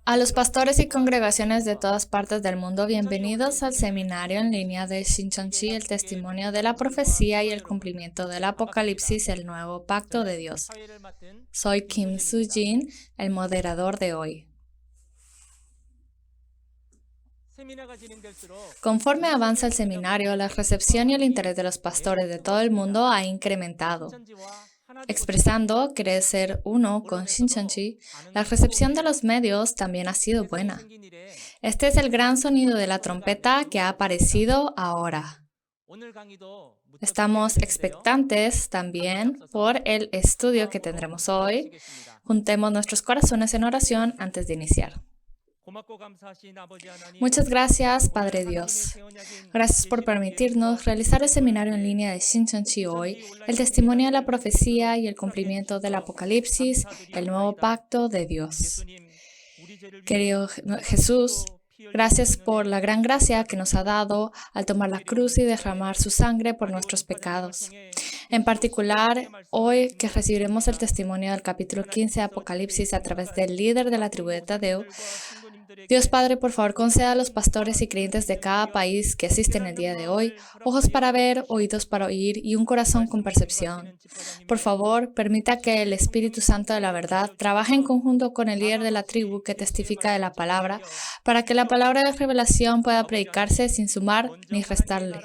A los pastores y congregaciones de todas partes del mundo, bienvenidos al seminario en línea de Shincheonji, el testimonio de la profecía y el cumplimiento del Apocalipsis, el nuevo pacto de Dios. Soy Kim Soo-jin, el moderador de hoy. Conforme avanza el seminario, la recepción y el interés de los pastores de todo el mundo ha incrementado. Expresando querer ser uno con Shincheonji, la recepción de los medios también ha sido buena. Este es el gran sonido de la trompeta que ha aparecido ahora. Estamos expectantes también por el estudio que tendremos hoy. Juntemos nuestros corazones en oración antes de iniciar. Muchas gracias, Padre Dios. Gracias por permitirnos realizar el seminario en línea de Shincheonji hoy, el testimonio de la profecía y el cumplimiento del Apocalipsis, el nuevo pacto de Dios. Querido Jesús, gracias por la gran gracia que nos ha dado al tomar la cruz y derramar su sangre por nuestros pecados. En particular, hoy que recibiremos el testimonio del capítulo 15 de Apocalipsis a través del líder de la tribu de Tadeo, Dios Padre, por favor, conceda a los pastores y creyentes de cada país que asisten el día de hoy ojos para ver, oídos para oír y un corazón con percepción. Por favor, permita que el Espíritu Santo de la verdad trabaje en conjunto con el líder de la tribu que testifica de la palabra, para que la palabra de revelación pueda predicarse sin sumar ni restarle.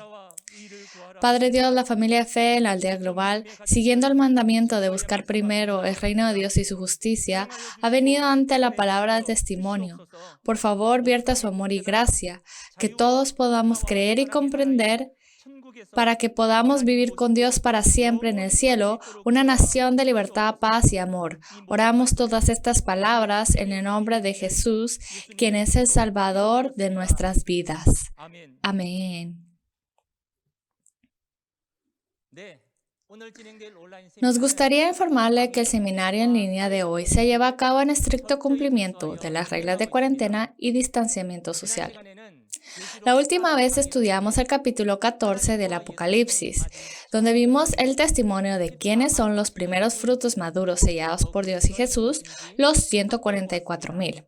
Padre Dios, la familia de fe en la aldea global, siguiendo el mandamiento de buscar primero el reino de Dios y su justicia, ha venido ante la palabra de testimonio. Por favor, vierta su amor y gracia, que todos podamos creer y comprender para que podamos vivir con Dios para siempre en el cielo, una nación de libertad, paz y amor. Oramos todas estas palabras en el nombre de Jesús, quien es el Salvador de nuestras vidas. Amén. Nos gustaría informarle que el seminario en línea de hoy se lleva a cabo en estricto cumplimiento de las reglas de cuarentena y distanciamiento social. La última vez estudiamos el capítulo 14 del Apocalipsis, donde vimos el testimonio de quiénes son los primeros frutos maduros sellados por Dios y Jesús, los 144,000.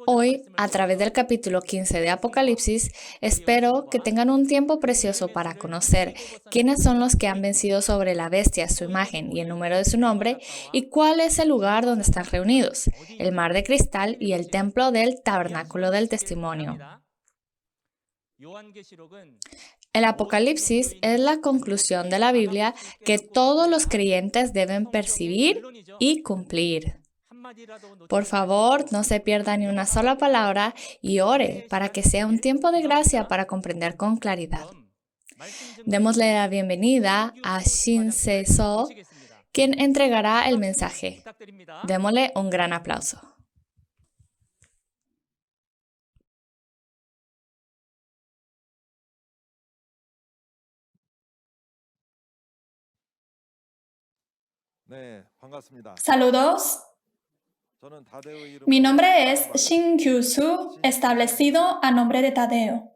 Hoy, a través del capítulo 15 de Apocalipsis, espero que tengan un tiempo precioso para conocer quiénes son los que han vencido sobre la bestia, su imagen y el número de su nombre, y cuál es el lugar donde están reunidos, el mar de cristal y el templo del tabernáculo del testimonio. El Apocalipsis es la conclusión de la Biblia que todos los creyentes deben percibir y cumplir. Por favor, no se pierda ni una sola palabra y ore para que sea un tiempo de gracia para comprender con claridad. Démosle la bienvenida a Shin Se-so, quien entregará el mensaje. Démosle un gran aplauso. Saludos. Mi nombre es Shin Kyu-soo, establecido a nombre de Tadeo.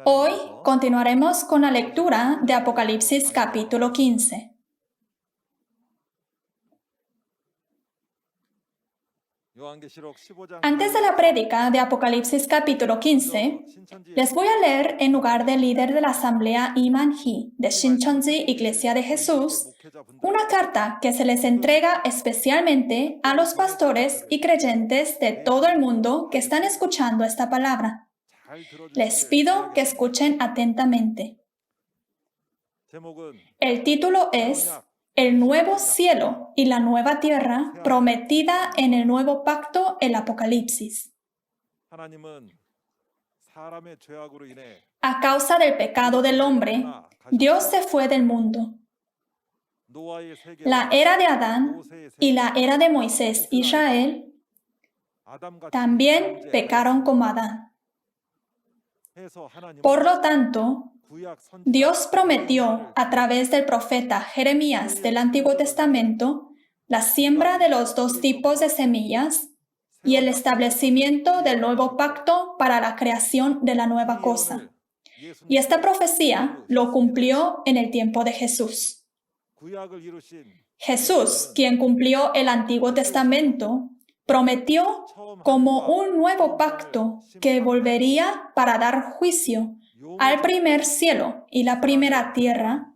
Hoy continuaremos con la lectura de Apocalipsis capítulo 15. Antes de la prédica de Apocalipsis capítulo 15, les voy a leer en lugar del líder de la asamblea Iman-hee de Shincheonji Iglesia de Jesús, una carta que se les entrega especialmente a los pastores y creyentes de todo el mundo que están escuchando esta palabra. Les pido que escuchen atentamente. El título es El nuevo cielo y la nueva tierra prometida en el nuevo pacto, el Apocalipsis. A causa del pecado del hombre, Dios se fue del mundo. La era de Adán y la era de Moisés e Israel también pecaron como Adán. Por lo tanto, Dios prometió a través del profeta Jeremías del Antiguo Testamento la siembra de los dos tipos de semillas y el establecimiento del nuevo pacto para la creación de la nueva cosa. Y esta profecía lo cumplió en el tiempo de Jesús. Jesús, quien cumplió el Antiguo Testamento, prometió como un nuevo pacto que volvería para dar juicio al primer cielo y la primera tierra,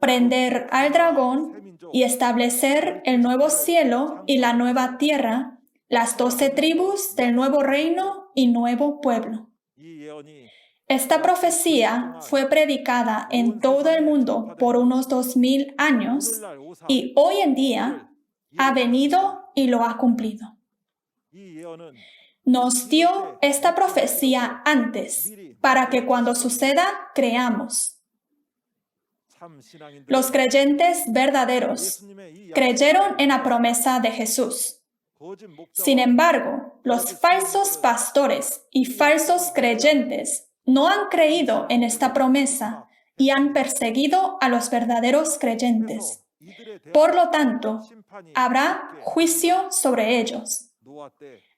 prender al dragón y establecer el nuevo cielo y la nueva tierra, las 12 tribus del nuevo reino y nuevo pueblo. Esta profecía fue predicada en todo el mundo por unos 2000 años y hoy en día ha venido y lo ha cumplido. Nos dio esta profecía antes para que cuando suceda creamos. Los creyentes verdaderos creyeron en la promesa de Jesús. Sin embargo, los falsos pastores y falsos creyentes no han creído en esta promesa y han perseguido a los verdaderos creyentes. Por lo tanto, habrá juicio sobre ellos,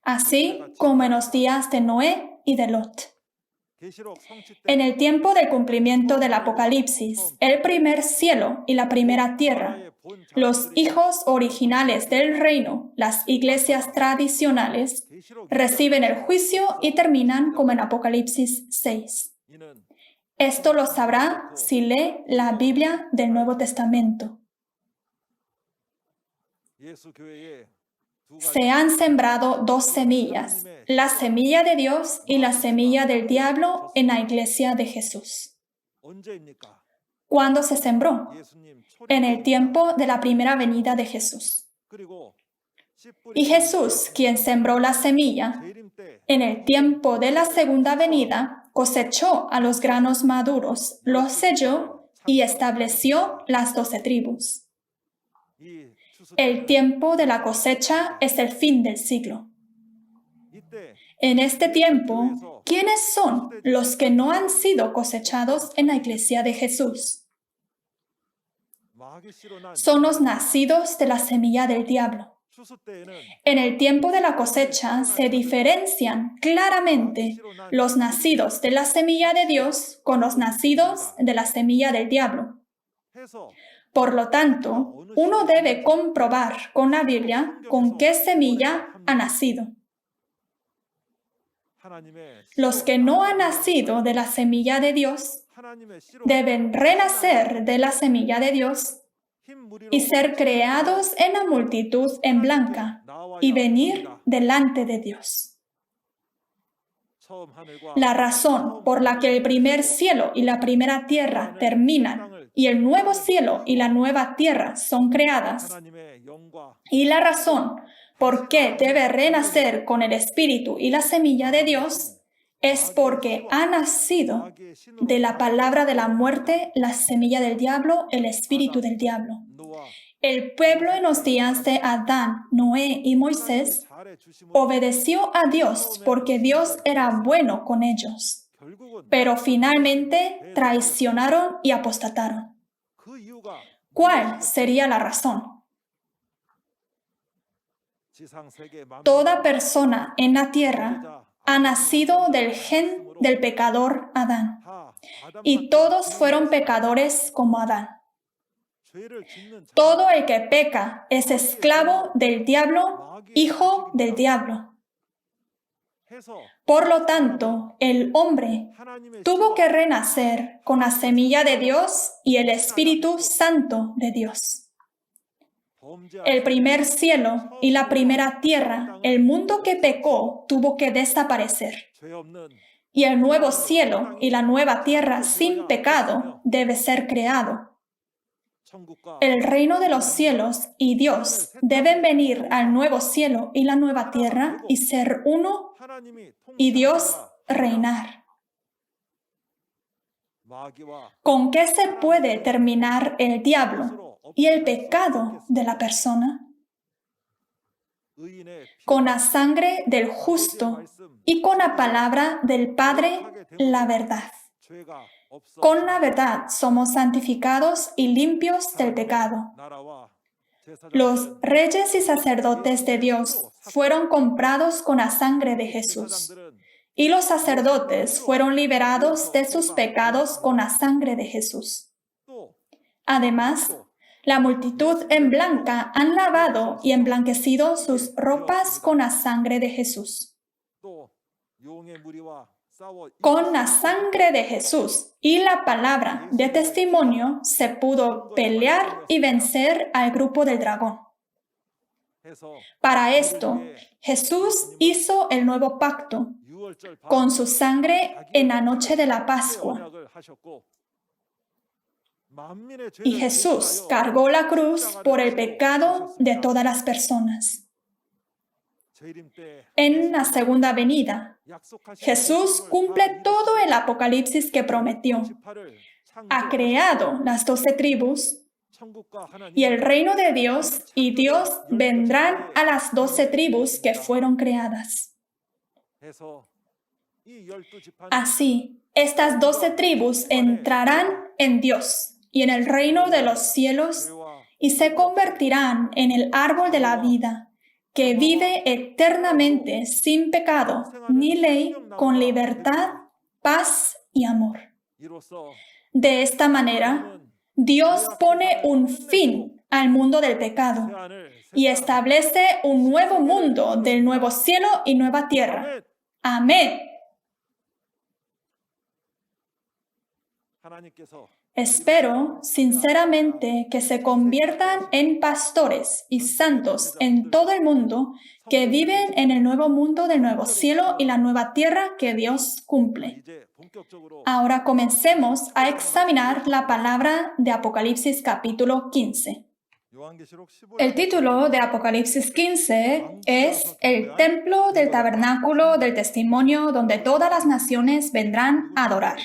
así como en los días de Noé y de Lot. En el tiempo del cumplimiento del Apocalipsis, el primer cielo y la primera tierra, los hijos originales del reino, las iglesias tradicionales, reciben el juicio y terminan como en Apocalipsis 6. Esto lo sabrá si lee la Biblia del Nuevo Testamento. Se han sembrado 2 semillas, la semilla de Dios y la semilla del diablo en la iglesia de Jesús. ¿Cuándo se sembró? En el tiempo de la primera venida de Jesús. Y Jesús, quien sembró la semilla, en el tiempo de la segunda venida, cosechó a los granos maduros, los selló y estableció las 12 tribus. El tiempo de la cosecha es el fin del siglo. En este tiempo, ¿quiénes son los que no han sido cosechados en la iglesia de Jesús? Son los nacidos de la semilla del diablo. En el tiempo de la cosecha se diferencian claramente los nacidos de la semilla de Dios con los nacidos de la semilla del diablo. Por lo tanto, uno debe comprobar con la Biblia con qué semilla ha nacido. Los que no han nacido de la semilla de Dios deben renacer de la semilla de Dios y ser creados en la multitud en blanca y venir delante de Dios. La razón por la que el primer cielo y la primera tierra terminan y el nuevo cielo y la nueva tierra son creadas, y la razón por qué debe renacer con el Espíritu y la semilla de Dios, es porque ha nacido de la palabra de la muerte, la semilla del diablo, el espíritu del diablo. El pueblo en los días de Adán, Noé y Moisés obedeció a Dios porque Dios era bueno con ellos, pero finalmente traicionaron y apostataron. ¿Cuál sería la razón? Toda persona en la tierra ha nacido del gen del pecador Adán, y todos fueron pecadores como Adán. Todo el que peca es esclavo del diablo, hijo del diablo. Por lo tanto, el hombre tuvo que renacer con la semilla de Dios y el Espíritu Santo de Dios. El primer cielo y la primera tierra, el mundo que pecó, tuvo que desaparecer. Y el nuevo cielo y la nueva tierra sin pecado debe ser creado. El reino de los cielos y Dios deben venir al nuevo cielo y la nueva tierra y ser uno y Dios reinar. ¿Con qué se puede terminar el diablo y el pecado de la persona? Con la sangre del justo y con la palabra del Padre, la verdad. Con la verdad somos santificados y limpios del pecado. Los reyes y sacerdotes de Dios fueron comprados con la sangre de Jesús, y los sacerdotes fueron liberados de sus pecados con la sangre de Jesús. Además, La multitud en blanca han lavado y emblanquecido sus ropas con la sangre de Jesús. Con la sangre de Jesús y la palabra de testimonio se pudo pelear y vencer al grupo del dragón. Para esto, Jesús hizo el nuevo pacto con su sangre en la noche de la Pascua. Y Jesús cargó la cruz por el pecado de todas las personas. En la segunda venida, Jesús cumple todo el Apocalipsis que prometió. Ha creado las 12 tribus y el reino de Dios y Dios vendrán a las 12 tribus que fueron creadas. Así, estas 12 tribus entrarán en Dios y en el reino de los cielos y se convertirán en el árbol de la vida, que vive eternamente sin pecado ni ley, con libertad, paz y amor. De esta manera, Dios pone un fin al mundo del pecado y establece un nuevo mundo del nuevo cielo y nueva tierra. Amén. Espero sinceramente que se conviertan en pastores y santos en todo el mundo que viven en el nuevo mundo del nuevo cielo y la nueva tierra que Dios cumple. Ahora comencemos a examinar la palabra de Apocalipsis capítulo 15. El título de Apocalipsis 15 es El templo del tabernáculo del testimonio donde todas las naciones vendrán a adorar.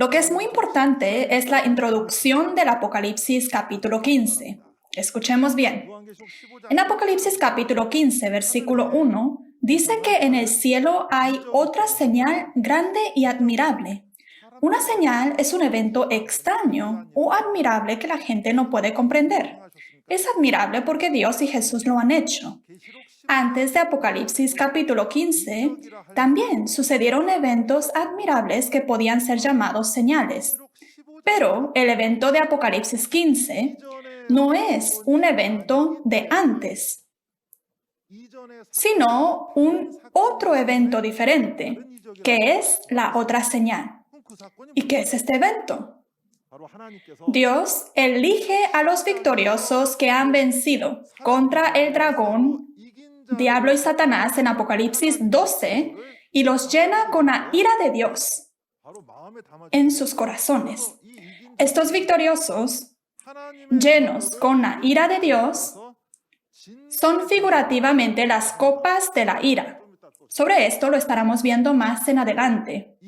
Lo que es muy importante es la introducción del Apocalipsis capítulo 15. Escuchemos bien. En Apocalipsis capítulo 15, versículo 1, dice que en el cielo hay otra señal grande y admirable. Una señal es un evento extraño o admirable que la gente no puede comprender. Es admirable porque Dios y Jesús lo han hecho. Antes de Apocalipsis capítulo 15, también sucedieron eventos admirables que podían ser llamados señales. Pero el evento de Apocalipsis 15 no es un evento de antes, sino un otro evento diferente, que es la otra señal. ¿Y qué es este evento? Dios elige a los victoriosos que han vencido contra el dragón, Diablo y Satanás en Apocalipsis 12 y los llena con la ira de Dios en sus corazones. Estos victoriosos, llenos con la ira de Dios, son figurativamente las copas de la ira. Sobre esto lo estaremos viendo más en adelante.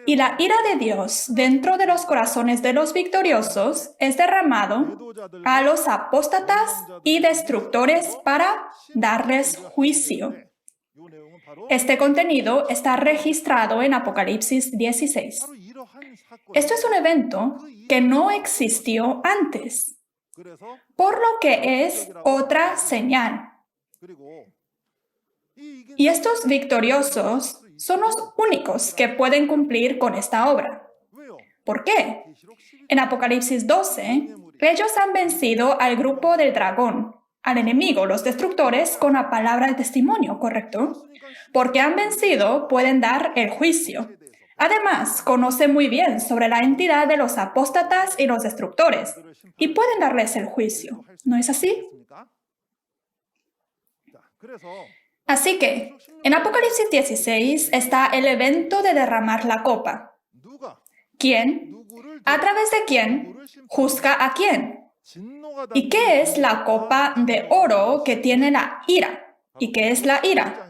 Y la ira de Dios dentro de los corazones de los victoriosos es derramado a los apóstatas y destructores para darles juicio. Este contenido está registrado en Apocalipsis 16. Esto es un evento que no existió antes, por lo que es otra señal. Y estos victoriosos son los únicos que pueden cumplir con esta obra. ¿Por qué? En Apocalipsis 12, ellos han vencido al grupo del dragón, al enemigo, los destructores, con la palabra de testimonio, ¿correcto? Porque han vencido, pueden dar el juicio. Además, conocen muy bien sobre la entidad de los apóstatas y los destructores, y pueden darles el juicio. ¿No es así? Así que, en Apocalipsis 16 está el evento de derramar la copa. ¿Quién? ¿A través de quién? ¿Juzga a quién? ¿Y qué es la copa de oro que tiene la ira? ¿Y qué es la ira?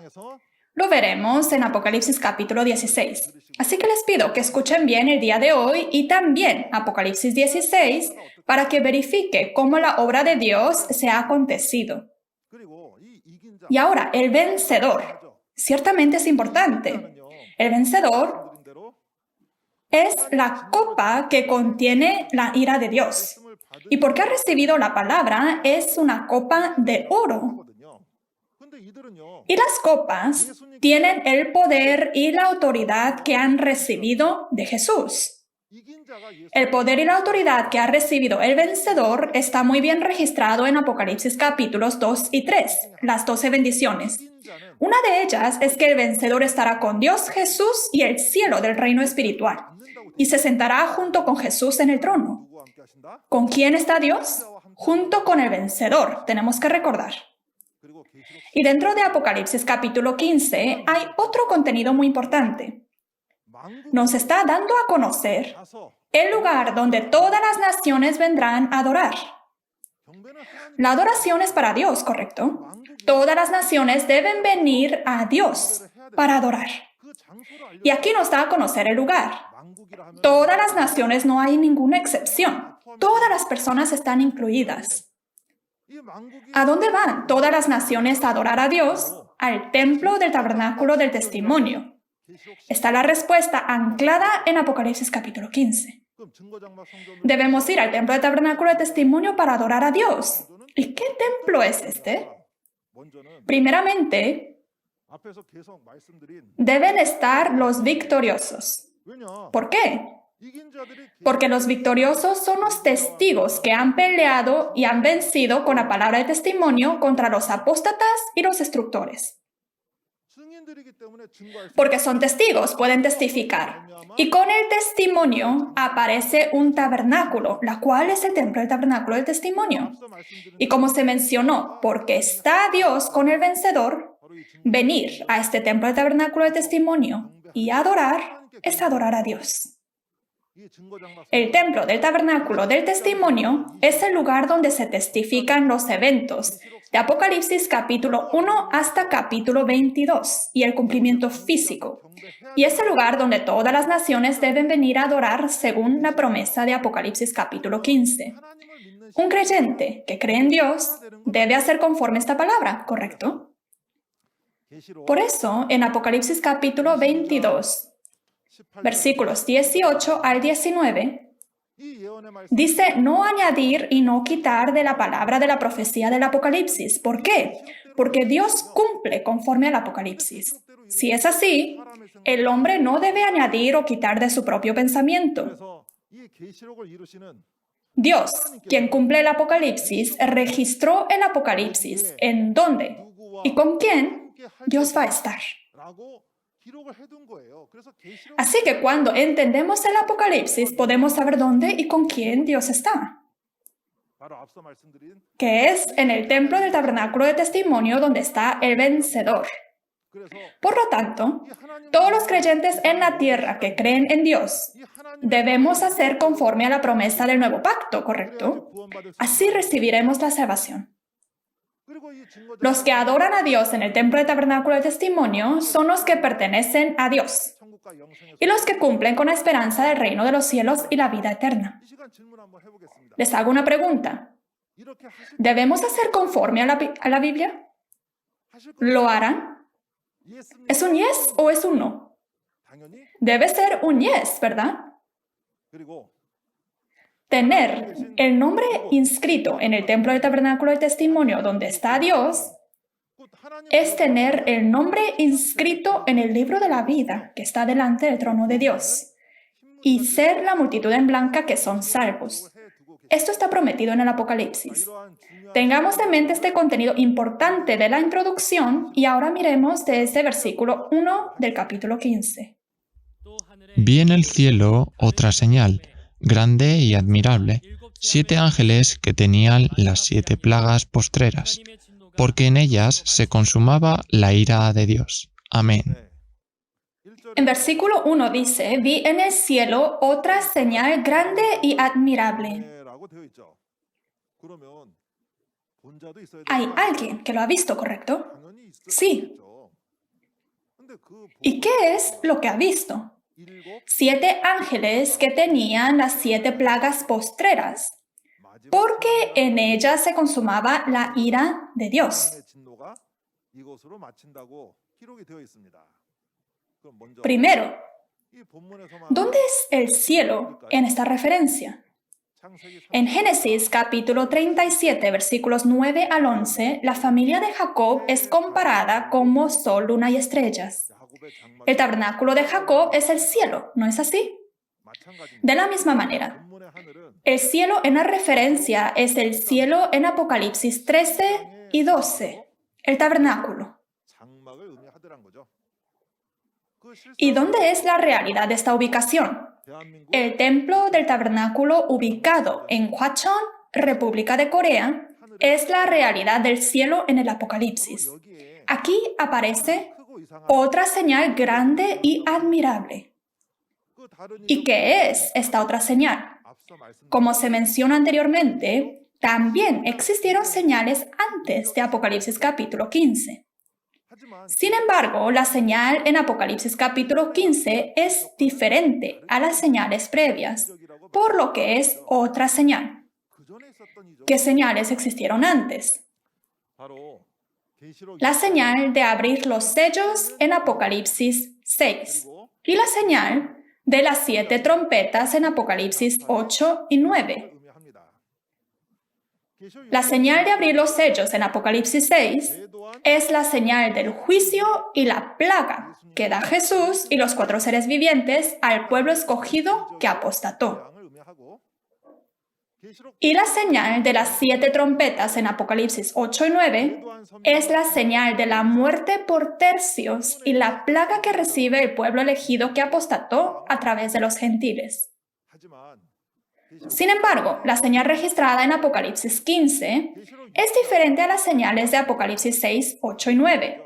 Lo veremos en Apocalipsis capítulo 16. Así que les pido que escuchen bien el día de hoy y también Apocalipsis 16 para que verifique cómo la obra de Dios se ha acontecido. Y ahora, el vencedor. Ciertamente es importante. El vencedor es la copa que contiene la ira de Dios. Y porque ha recibido la palabra, es una copa de oro. Y las copas tienen el poder y la autoridad que han recibido de Jesús. El poder y la autoridad que ha recibido el vencedor está muy bien registrado en Apocalipsis capítulos 2 y 3, las 12 bendiciones. Una de ellas es que el vencedor estará con Dios, Jesús y el cielo del reino espiritual, y se sentará junto con Jesús en el trono. ¿Con quién está Dios? Junto con el vencedor, tenemos que recordar. Y dentro de Apocalipsis capítulo 15 hay otro contenido muy importante. Nos está dando a conocer el lugar donde todas las naciones vendrán a adorar. La adoración es para Dios, ¿correcto? Todas las naciones deben venir a Dios para adorar. Y aquí nos da a conocer el lugar. Todas las naciones, no hay ninguna excepción. Todas las personas están incluidas. ¿A dónde van todas las naciones a adorar a Dios? Al templo del tabernáculo del testimonio. Está la respuesta anclada en Apocalipsis capítulo 15. Debemos ir al templo del tabernáculo del testimonio para adorar a Dios. ¿Y qué templo es este? Primeramente, deben estar los victoriosos. ¿Por qué? Porque los victoriosos son los testigos que han peleado y han vencido con la palabra de testimonio contra los apóstatas y los destructores. Porque son testigos, pueden testificar. Y con el testimonio aparece un tabernáculo, la cual es el templo del tabernáculo del testimonio. Y como se mencionó, porque está Dios con el vencedor, venir a este templo del tabernáculo del testimonio y adorar es adorar a Dios. El templo del tabernáculo del testimonio es el lugar donde se testifican los eventos de Apocalipsis capítulo 1 hasta capítulo 22 y el cumplimiento físico. Y es el lugar donde todas las naciones deben venir a adorar según la promesa de Apocalipsis capítulo 15. Un creyente que cree en Dios debe hacer conforme esta palabra, ¿correcto? Por eso, en Apocalipsis capítulo 22, versículos 18 al 19, dice no añadir y no quitar de la palabra de la profecía del Apocalipsis. ¿Por qué? Porque Dios cumple conforme al Apocalipsis. Si es así, el hombre no debe añadir o quitar de su propio pensamiento. Dios, quien cumple el Apocalipsis, registró el Apocalipsis. ¿En dónde? ¿Y con quién? Dios va a estar. Así que cuando entendemos el Apocalipsis, podemos saber dónde y con quién Dios está. Que es en el templo del tabernáculo de testimonio donde está el vencedor. Por lo tanto, todos los creyentes en la tierra que creen en Dios, debemos hacer conforme a la promesa del nuevo pacto, ¿correcto? Así recibiremos la salvación. Los que adoran a Dios en el templo del tabernáculo del testimonio son los que pertenecen a Dios y los que cumplen con la esperanza del reino de los cielos y la vida eterna. Les hago una pregunta. ¿Debemos hacer conforme a la Biblia? ¿Lo harán? ¿Es un yes o es un no? Debe ser un yes, ¿verdad? Tener el nombre inscrito en el templo del tabernáculo del testimonio donde está Dios es tener el nombre inscrito en el libro de la vida que está delante del trono de Dios y ser la multitud en blanca que son salvos. Esto está prometido en el Apocalipsis. Tengamos en mente este contenido importante de la introducción y ahora miremos desde versículo 1 del capítulo 15. Vi en el cielo otra señal, grande y admirable, 7 ángeles que tenían las 7 plagas postreras, porque en ellas se consumaba la ira de Dios. Amén. En versículo 1 dice, vi en el cielo otra señal grande y admirable. Hay alguien que lo ha visto, ¿correcto? Sí. ¿Y qué es lo que ha visto? 7 ángeles que tenían las 7 plagas postreras, porque en ellas se consumaba la ira de Dios. Primero, ¿dónde es el cielo en esta referencia? En Génesis capítulo 37, versículos 9 al 11, la familia de Jacob es comparada como sol, luna y estrellas. El tabernáculo de Jacob es el cielo, ¿no es así? De la misma manera, el cielo en la referencia es el cielo en Apocalipsis 13 y 12, el tabernáculo. ¿Y dónde es la realidad de esta ubicación? El templo del tabernáculo ubicado en Hwacheon, República de Corea, es la realidad del cielo en el Apocalipsis. Aquí aparece otra señal grande y admirable. ¿Y qué es esta otra señal? Como se menciona anteriormente, también existieron señales antes de Apocalipsis capítulo 15. Sin embargo, la señal en Apocalipsis capítulo 15 es diferente a las señales previas, por lo que es otra señal. ¿Qué señales existieron antes? La señal de abrir los sellos en Apocalipsis 6 y la señal de las 7 trompetas en Apocalipsis 8 y 9. La señal de abrir los sellos en Apocalipsis 6 es la señal del juicio y la plaga que da Jesús y los 4 seres vivientes al pueblo escogido que apostató. Y la señal de las 7 trompetas en Apocalipsis 8 y 9 es la señal de la muerte por tercios y la plaga que recibe el pueblo elegido que apostató a través de los gentiles. Sin embargo, la señal registrada en Apocalipsis 15 es diferente a las señales de Apocalipsis 6, 8 y 9.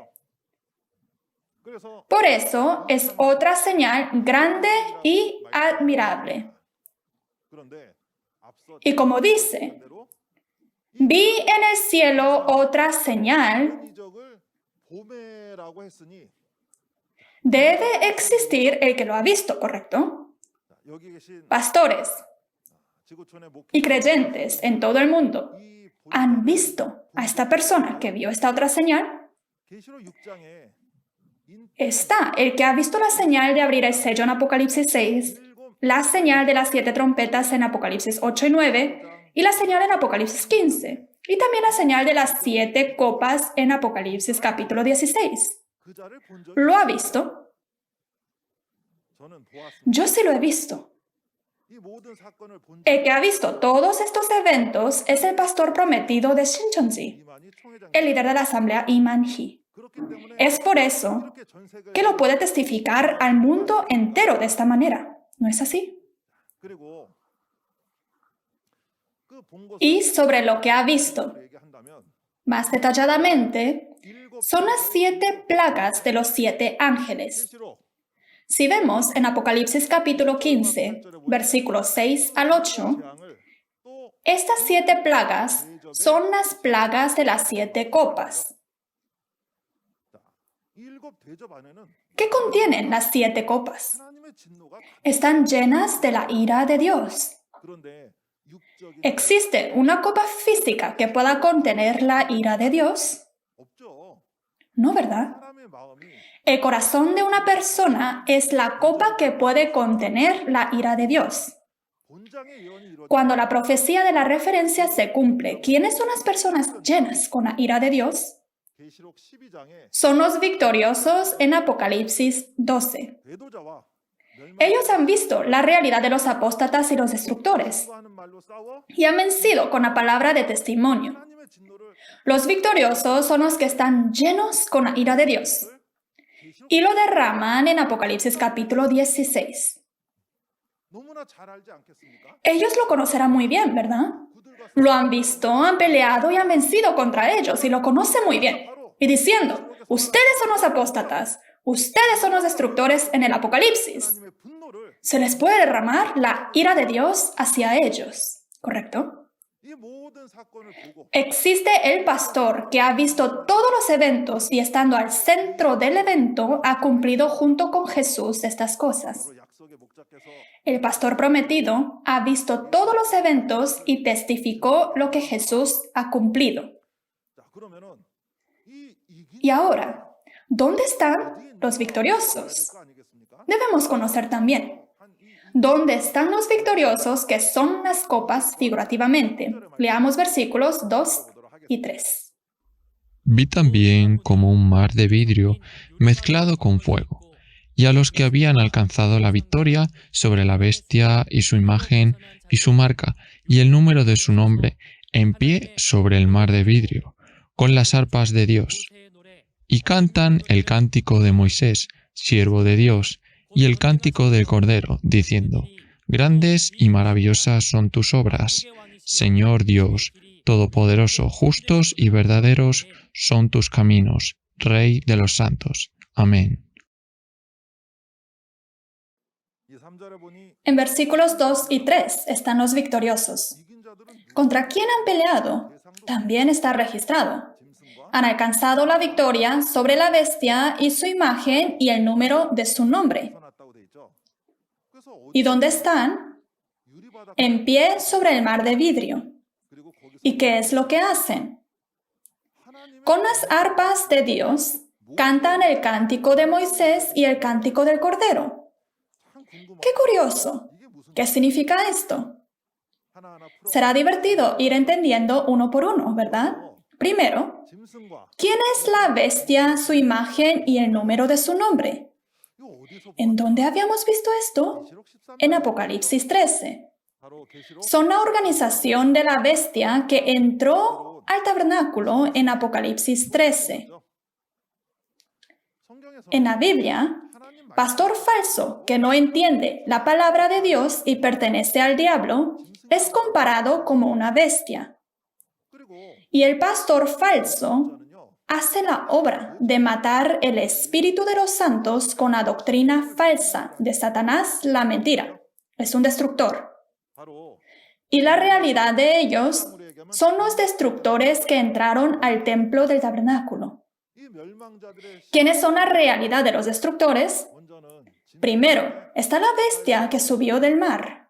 Por eso es otra señal grande y admirable. Y como dice, vi en el cielo otra señal. Debe existir el que lo ha visto, ¿correcto? Pastores y creyentes en todo el mundo han visto a esta persona que vio esta otra señal. Está el que ha visto la señal de abrir el sello en Apocalipsis 6, la señal de las 7 trompetas en Apocalipsis 8 y 9, y la señal en Apocalipsis 15, y también la señal de las 7 copas en Apocalipsis capítulo 16. ¿Lo ha visto? Yo sí lo he visto. El que ha visto todos estos eventos es el pastor prometido de Shincheonji, el líder de la asamblea Lee Man-hee. Es por eso que lo puede testificar al mundo entero de esta manera. ¿No es así? Y sobre lo que ha visto, más detalladamente, son las 7 plagas de los 7 ángeles. Si vemos en Apocalipsis capítulo 15, versículos 6 al 8, estas 7 plagas son las plagas de las 7 copas. ¿Qué contienen las 7 copas? Están llenas de la ira de Dios. ¿Existe una copa física que pueda contener la ira de Dios? No, ¿verdad? El corazón de una persona es la copa que puede contener la ira de Dios. Cuando la profecía de la referencia se cumple, ¿quiénes son las personas llenas con la ira de Dios? Son los victoriosos en Apocalipsis 12. Ellos han visto la realidad de los apóstatas y los destructores y han vencido con la palabra de testimonio. Los victoriosos son los que están llenos con la ira de Dios y lo derraman en Apocalipsis capítulo 16. Ellos lo conocerán muy bien, ¿verdad? Lo han visto, han peleado y han vencido contra ellos y lo conocen muy bien. Y diciendo, ustedes son los apóstatas, ustedes son los destructores en el Apocalipsis. Se les puede derramar la ira de Dios hacia ellos, ¿correcto? Existe el pastor que ha visto todos los eventos y estando al centro del evento ha cumplido junto con Jesús estas cosas. El pastor prometido ha visto todos los eventos y testificó lo que Jesús ha cumplido. Y ahora, ¿dónde están los victoriosos? Debemos conocer también. ¿Dónde están los victoriosos que son las copas figurativamente? Leamos versículos 2 y 3. Vi también como un mar de vidrio mezclado con fuego, y a los que habían alcanzado la victoria sobre la bestia y su imagen y su marca y el número de su nombre, en pie sobre el mar de vidrio, con las arpas de Dios. Y cantan el cántico de Moisés, siervo de Dios, y el cántico del Cordero, diciendo: Grandes y maravillosas son tus obras, Señor Dios, Todopoderoso, justos y verdaderos son tus caminos, Rey de los santos. Amén. En versículos 2 y 3 están los victoriosos. ¿Contra quién han peleado? También está registrado. Han alcanzado la victoria sobre la bestia y su imagen y el número de su nombre. ¿Y dónde están? En pie sobre el mar de vidrio. ¿Y qué es lo que hacen? Con las arpas de Dios, cantan el cántico de Moisés y el cántico del Cordero. ¡Qué curioso! ¿Qué significa esto? Será divertido ir entendiendo uno por uno, ¿verdad? Primero, ¿quién es la bestia, su imagen y el número de su nombre? ¿En dónde habíamos visto esto? En Apocalipsis 13. Son la organización de la bestia que entró al tabernáculo en Apocalipsis 13. En la Biblia, pastor falso que no entiende la palabra de Dios y pertenece al diablo es comparado como una bestia. Y el pastor falso hace la obra de matar el espíritu de los santos con la doctrina falsa de Satanás, la mentira. Es un destructor. Y la realidad de ellos son los destructores que entraron al templo del tabernáculo. ¿Quiénes son la realidad de los destructores? Primero, está la bestia que subió del mar,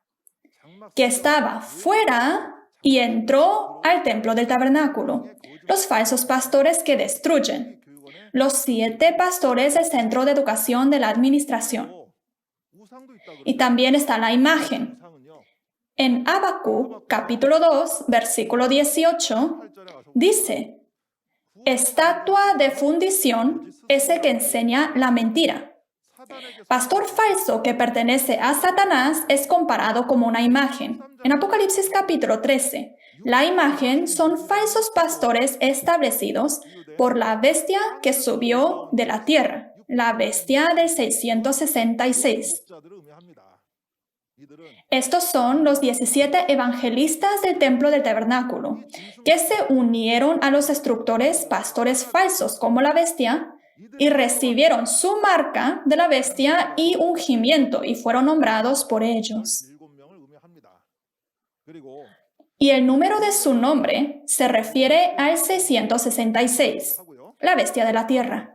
que estaba fuera y entró al templo del tabernáculo. Los falsos pastores que destruyen. Los 7 pastores del Centro de Educación de la Administración. Y también está la imagen. En Habacuc, capítulo 2, versículo 18, dice: estatua de fundición es el que enseña la mentira. Pastor falso que pertenece a Satanás es comparado como una imagen. En Apocalipsis capítulo 13, la imagen son falsos pastores establecidos por la bestia que subió de la tierra, la bestia del 666. Estos son los 17 evangelistas del templo del tabernáculo, que se unieron a los destructores pastores falsos como la bestia y recibieron su marca de la bestia y ungimiento y fueron nombrados por ellos. Y el número de su nombre se refiere al 666, la bestia de la tierra.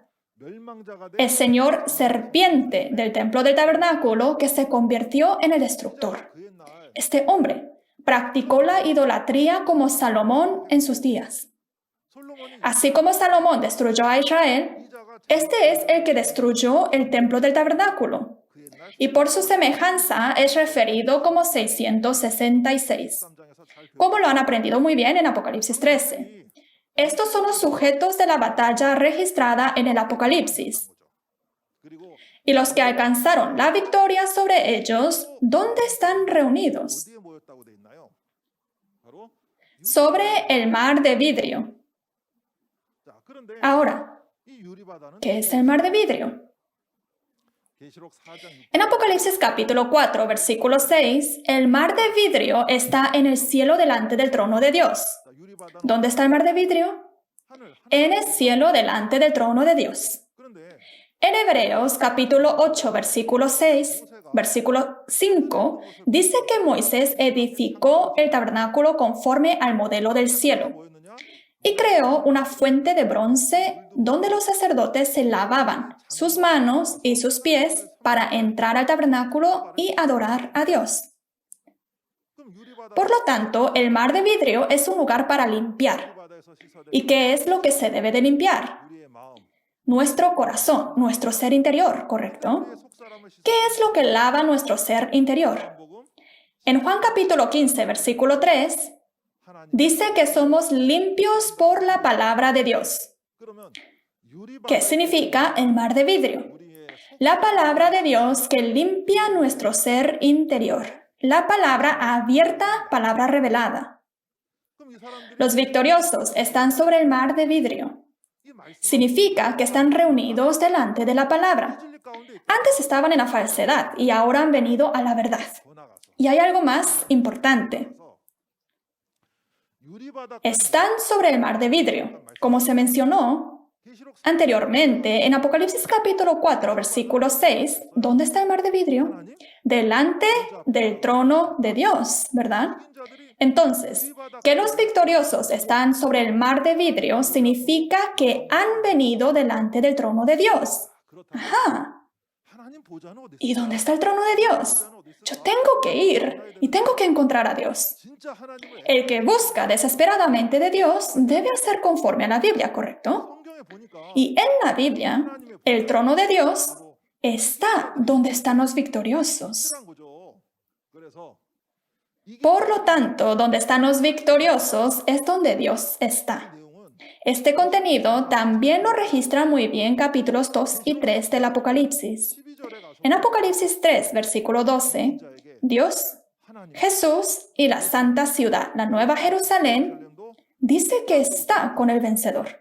El señor serpiente del templo del tabernáculo que se convirtió en el destructor. Este hombre practicó la idolatría como Salomón en sus días. Así como Salomón destruyó a Israel, este es el que destruyó el templo del tabernáculo. Y por su semejanza es referido como 666. Como lo han aprendido muy bien en Apocalipsis 13. Estos son los sujetos de la batalla registrada en el Apocalipsis. Y los que alcanzaron la victoria sobre ellos, ¿dónde están reunidos? Sobre el mar de vidrio. Ahora, ¿qué es el mar de vidrio? En Apocalipsis capítulo 4, versículo 6, el mar de vidrio está en el cielo delante del trono de Dios. ¿Dónde está el mar de vidrio? En el cielo delante del trono de Dios. En Hebreos capítulo 8, versículo 6, versículo 5, dice que Moisés edificó el tabernáculo conforme al modelo del cielo y creó una fuente de bronce donde los sacerdotes se lavaban sus manos y sus pies para entrar al tabernáculo y adorar a Dios. Por lo tanto, el mar de vidrio es un lugar para limpiar. ¿Y qué es lo que se debe de limpiar? Nuestro corazón, nuestro ser interior, ¿correcto? ¿Qué es lo que lava nuestro ser interior? En Juan capítulo 15, versículo 3, dice que somos limpios por la palabra de Dios. ¿Qué significa el mar de vidrio? La palabra de Dios que limpia nuestro ser interior. La palabra abierta, palabra revelada. Los victoriosos están sobre el mar de vidrio. Significa que están reunidos delante de la palabra. Antes estaban en la falsedad y ahora han venido a la verdad. Y hay algo más importante. Están sobre el mar de vidrio. Como se mencionó anteriormente, en Apocalipsis capítulo 4, versículo 6, ¿dónde está el mar de vidrio? Delante del trono de Dios, ¿verdad? Entonces, que los victoriosos están sobre el mar de vidrio significa que han venido delante del trono de Dios. Ajá. ¿Y dónde está el trono de Dios? Yo tengo que ir y tengo que encontrar a Dios. El que busca desesperadamente de Dios debe hacer conforme a la Biblia, ¿correcto? Y en la Biblia, el trono de Dios está donde están los victoriosos. Por lo tanto, donde están los victoriosos es donde Dios está. Este contenido también lo registra muy bien capítulos 2 y 3 del Apocalipsis. En Apocalipsis 3, versículo 12, Dios, Jesús y la santa ciudad, la Nueva Jerusalén, dice que está con el vencedor.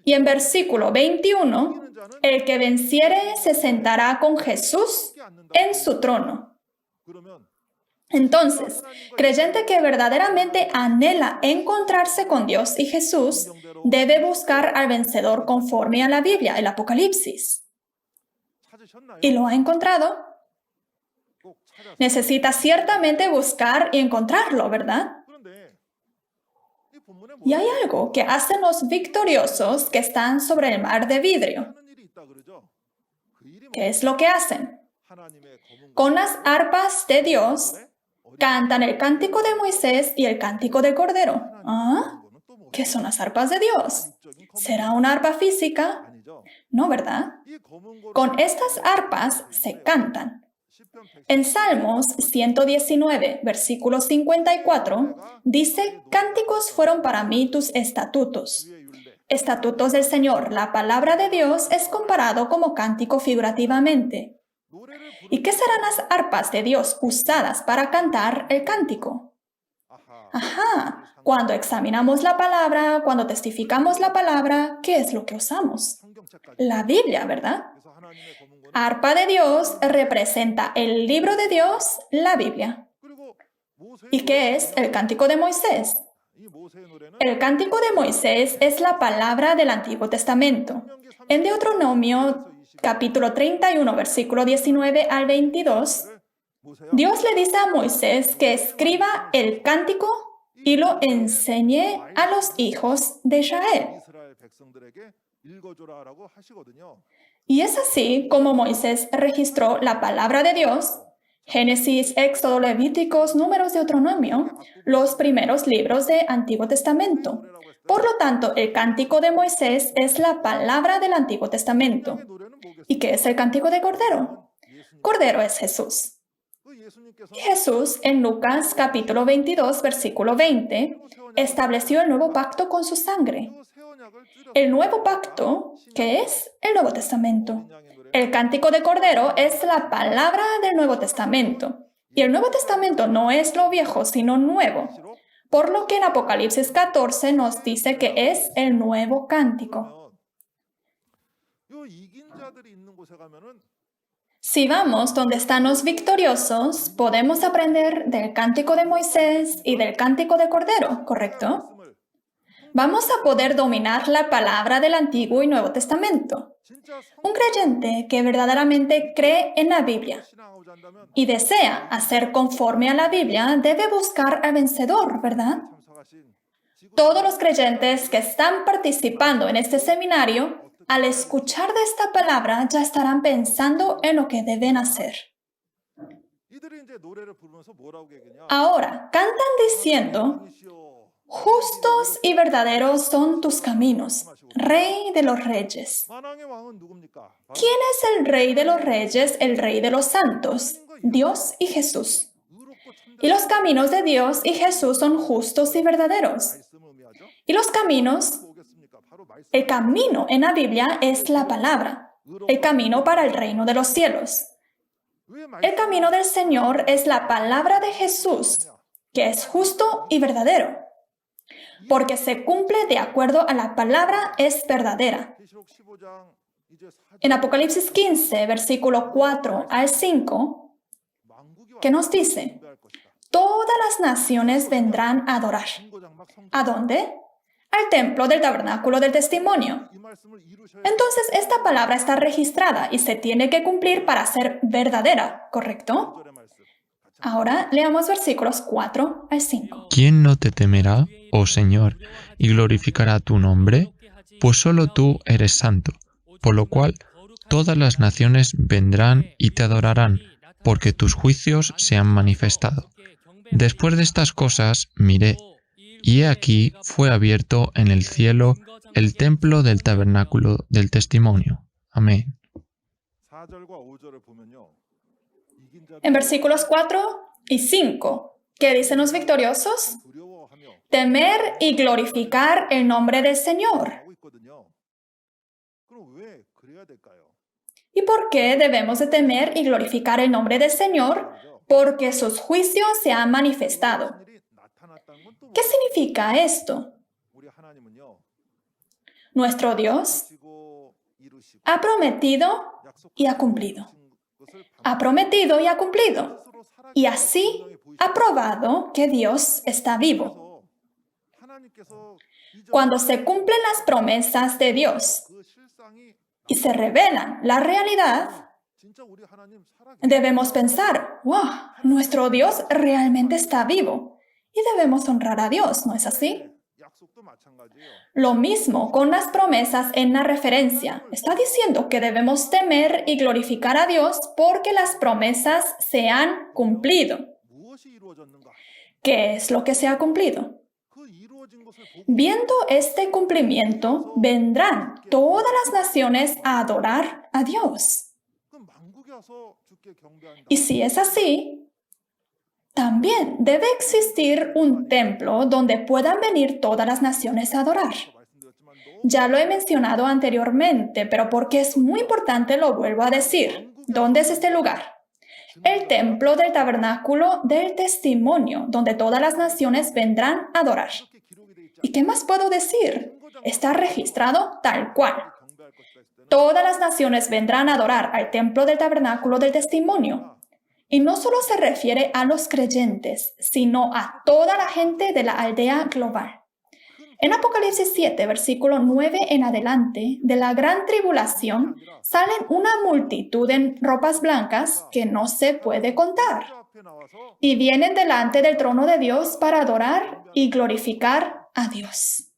Y en versículo 21, el que venciere se sentará con Jesús en su trono. Entonces, creyente que verdaderamente anhela encontrarse con Dios y Jesús, debe buscar al vencedor conforme a la Biblia, el Apocalipsis. ¿Y lo ha encontrado? Necesita ciertamente buscar y encontrarlo, ¿verdad? Y hay algo que hacen los victoriosos que están sobre el mar de vidrio. ¿Qué es lo que hacen? Con las arpas de Dios, cantan el cántico de Moisés y el cántico del Cordero. ¿Ah? ¿Qué son las arpas de Dios? ¿Será una arpa física? No, ¿verdad? Con estas arpas se cantan. En Salmos 119, versículo 54, dice, «Cánticos fueron para mí tus estatutos». Estatutos del Señor, la palabra de Dios es comparado como cántico figurativamente. ¿Y qué serán las arpas de Dios usadas para cantar el cántico? Ajá, cuando examinamos la palabra, cuando testificamos la palabra, ¿qué es lo que usamos? La Biblia, ¿verdad? Arpa de Dios representa el libro de Dios, la Biblia. ¿Y qué es el cántico de Moisés? El cántico de Moisés es la palabra del Antiguo Testamento. En Deuteronomio capítulo 31, versículo 19 al 22, Dios le dice a Moisés que escriba el cántico y lo enseñe a los hijos de Israel. Y es así como Moisés registró la palabra de Dios, Génesis, Éxodo, Levíticos, Números, Deuteronomio, los primeros libros del Antiguo Testamento. Por lo tanto, el cántico de Moisés es la palabra del Antiguo Testamento. ¿Y qué es el cántico de Cordero? Cordero es Jesús. Y Jesús, en Lucas capítulo 22, versículo 20, estableció el nuevo pacto con su sangre. El nuevo pacto, ¿qué es? El Nuevo Testamento. El cántico de Cordero es la palabra del Nuevo Testamento. Y el Nuevo Testamento no es lo viejo, sino nuevo. Por lo que en Apocalipsis 14 nos dice que es el nuevo cántico. Si vamos donde están los victoriosos, podemos aprender del cántico de Moisés y del cántico de Cordero, ¿correcto? Vamos a poder dominar la palabra del Antiguo y Nuevo Testamento. Un creyente que verdaderamente cree en la Biblia y desea hacer conforme a la Biblia debe buscar al vencedor, ¿verdad? Todos los creyentes que están participando en este seminario, al escuchar de esta palabra, ya estarán pensando en lo que deben hacer. Ahora, cantan diciendo, justos y verdaderos son tus caminos, Rey de los Reyes. ¿Quién es el Rey de los Reyes, el Rey de los Santos? Dios y Jesús. Y los caminos de Dios y Jesús son justos y verdaderos. Y los caminos, el camino en la Biblia es la palabra. el camino para el reino de los cielos. El camino del Señor es la palabra de Jesús, que es justo y verdadero, porque se cumple de acuerdo a la palabra es verdadera. En Apocalipsis 15, versículo 4 al 5, ¿qué nos dice? Todas las naciones vendrán a adorar. ¿A dónde? Al templo del tabernáculo del testimonio. Entonces, esta palabra está registrada y se tiene que cumplir para ser verdadera, ¿correcto? Ahora leamos versículos 4 al 5. ¿Quién no te temerá, oh Señor, y glorificará tu nombre? Pues solo tú eres santo, por lo cual todas las naciones vendrán y te adorarán, porque tus juicios se han manifestado. Después de estas cosas miré, y he aquí fue abierto en el cielo el templo del tabernáculo del testimonio. Amén. En versículos 4 y 5, ¿qué dicen los victoriosos? Temer y glorificar el nombre del Señor. ¿Y por qué debemos de temer y glorificar el nombre del Señor? Porque sus juicios se han manifestado. ¿Qué significa esto? Nuestro Dios ha prometido y ha cumplido. Ha prometido y ha cumplido. Y así ha probado que Dios está vivo. Cuando se cumplen las promesas de Dios y se revelan la realidad, debemos pensar, wow, nuestro Dios realmente está vivo. Y debemos honrar a Dios, ¿no es así? Lo mismo con las promesas en la referencia. Está diciendo que debemos temer y glorificar a Dios porque las promesas se han cumplido. ¿Qué es lo que se ha cumplido? Viendo este cumplimiento, vendrán todas las naciones a adorar a Dios. Y si es así, también debe existir un templo donde puedan venir todas las naciones a adorar. Ya lo he mencionado anteriormente, pero porque es muy importante lo vuelvo a decir. ¿Dónde es este lugar? El templo del tabernáculo del testimonio, donde todas las naciones vendrán a adorar. ¿Y qué más puedo decir? Está registrado tal cual. Todas las naciones vendrán a adorar al templo del tabernáculo del testimonio. Y no solo se refiere a los creyentes, sino a toda la gente de la aldea global. En Apocalipsis 7, versículo 9 en adelante, de la gran tribulación, salen una multitud en ropas blancas que no se puede contar. Y vienen delante del trono de Dios para adorar y glorificar a Dios.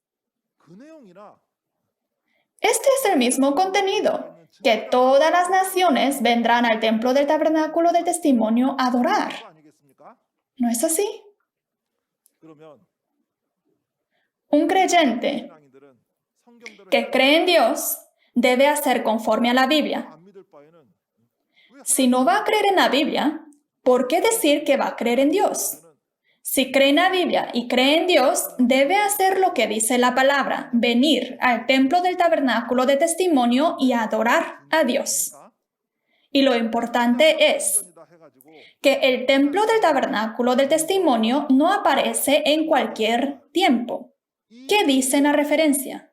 Este es el mismo contenido, que todas las naciones vendrán al templo del tabernáculo del testimonio a adorar. ¿No es así? Un creyente que cree en Dios debe hacer conforme a la Biblia. Si no va a creer en la Biblia, ¿por qué decir que va a creer en Dios? Si cree en la Biblia y cree en Dios, debe hacer lo que dice la palabra, venir al templo del tabernáculo de testimonio y adorar a Dios. Y lo importante es que el templo del tabernáculo del testimonio no aparece en cualquier tiempo. ¿Qué dice en la referencia?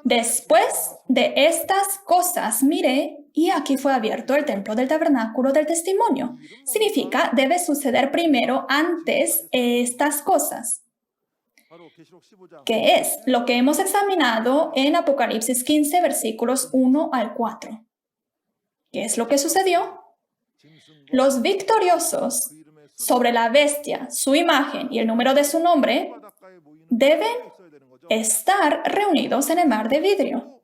Después de estas cosas miré, y aquí fue abierto el templo del tabernáculo del testimonio. Significa, debe suceder primero antes estas cosas. ¿Qué es? Lo que hemos examinado en Apocalipsis 15, versículos 1 al 4. ¿Qué es lo que sucedió? Los victoriosos sobre la bestia, su imagen y el número de su nombre, deben estar reunidos en el mar de vidrio.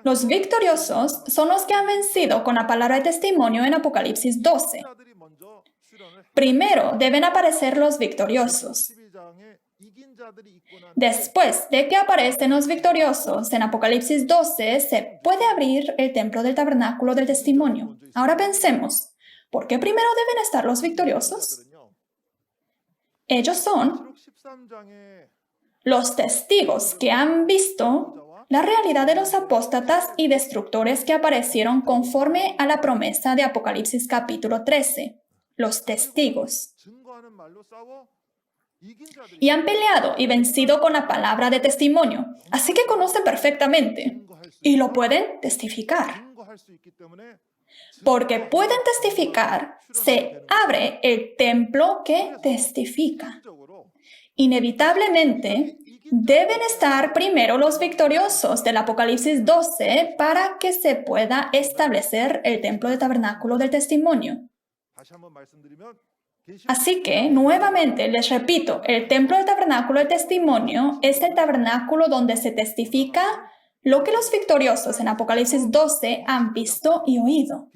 Los victoriosos son los que han vencido con la palabra de testimonio en Apocalipsis 12. Primero deben aparecer los victoriosos. Después de que aparecen los victoriosos en Apocalipsis 12, se puede abrir el templo del tabernáculo del testimonio. Ahora pensemos, ¿por qué primero deben estar los victoriosos? Ellos son los testigos que han visto la realidad de los apóstatas y destructores que aparecieron conforme a la promesa de Apocalipsis capítulo 13, los testigos. Y han peleado y vencido con la palabra de testimonio, así que conocen perfectamente y lo pueden testificar. Porque pueden testificar, se abre el templo que testifica. Inevitablemente, deben estar primero los victoriosos del Apocalipsis 12 para que se pueda establecer el templo del tabernáculo del testimonio. Así que, nuevamente, les repito, el templo del tabernáculo del testimonio es el tabernáculo donde se testifica lo que los victoriosos en Apocalipsis 12 han visto y oído.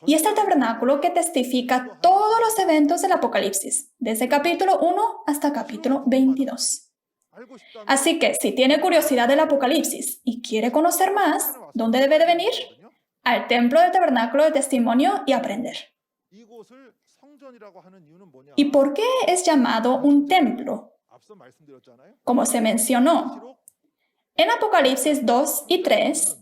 Y es el tabernáculo que testifica todos los eventos del Apocalipsis, desde capítulo 1 hasta capítulo 22. Así que, si tiene curiosidad del Apocalipsis y quiere conocer más, ¿dónde debe de venir? Al templo del tabernáculo del testimonio y aprender. ¿Y por qué es llamado un templo? Como se mencionó, en Apocalipsis 2 y 3,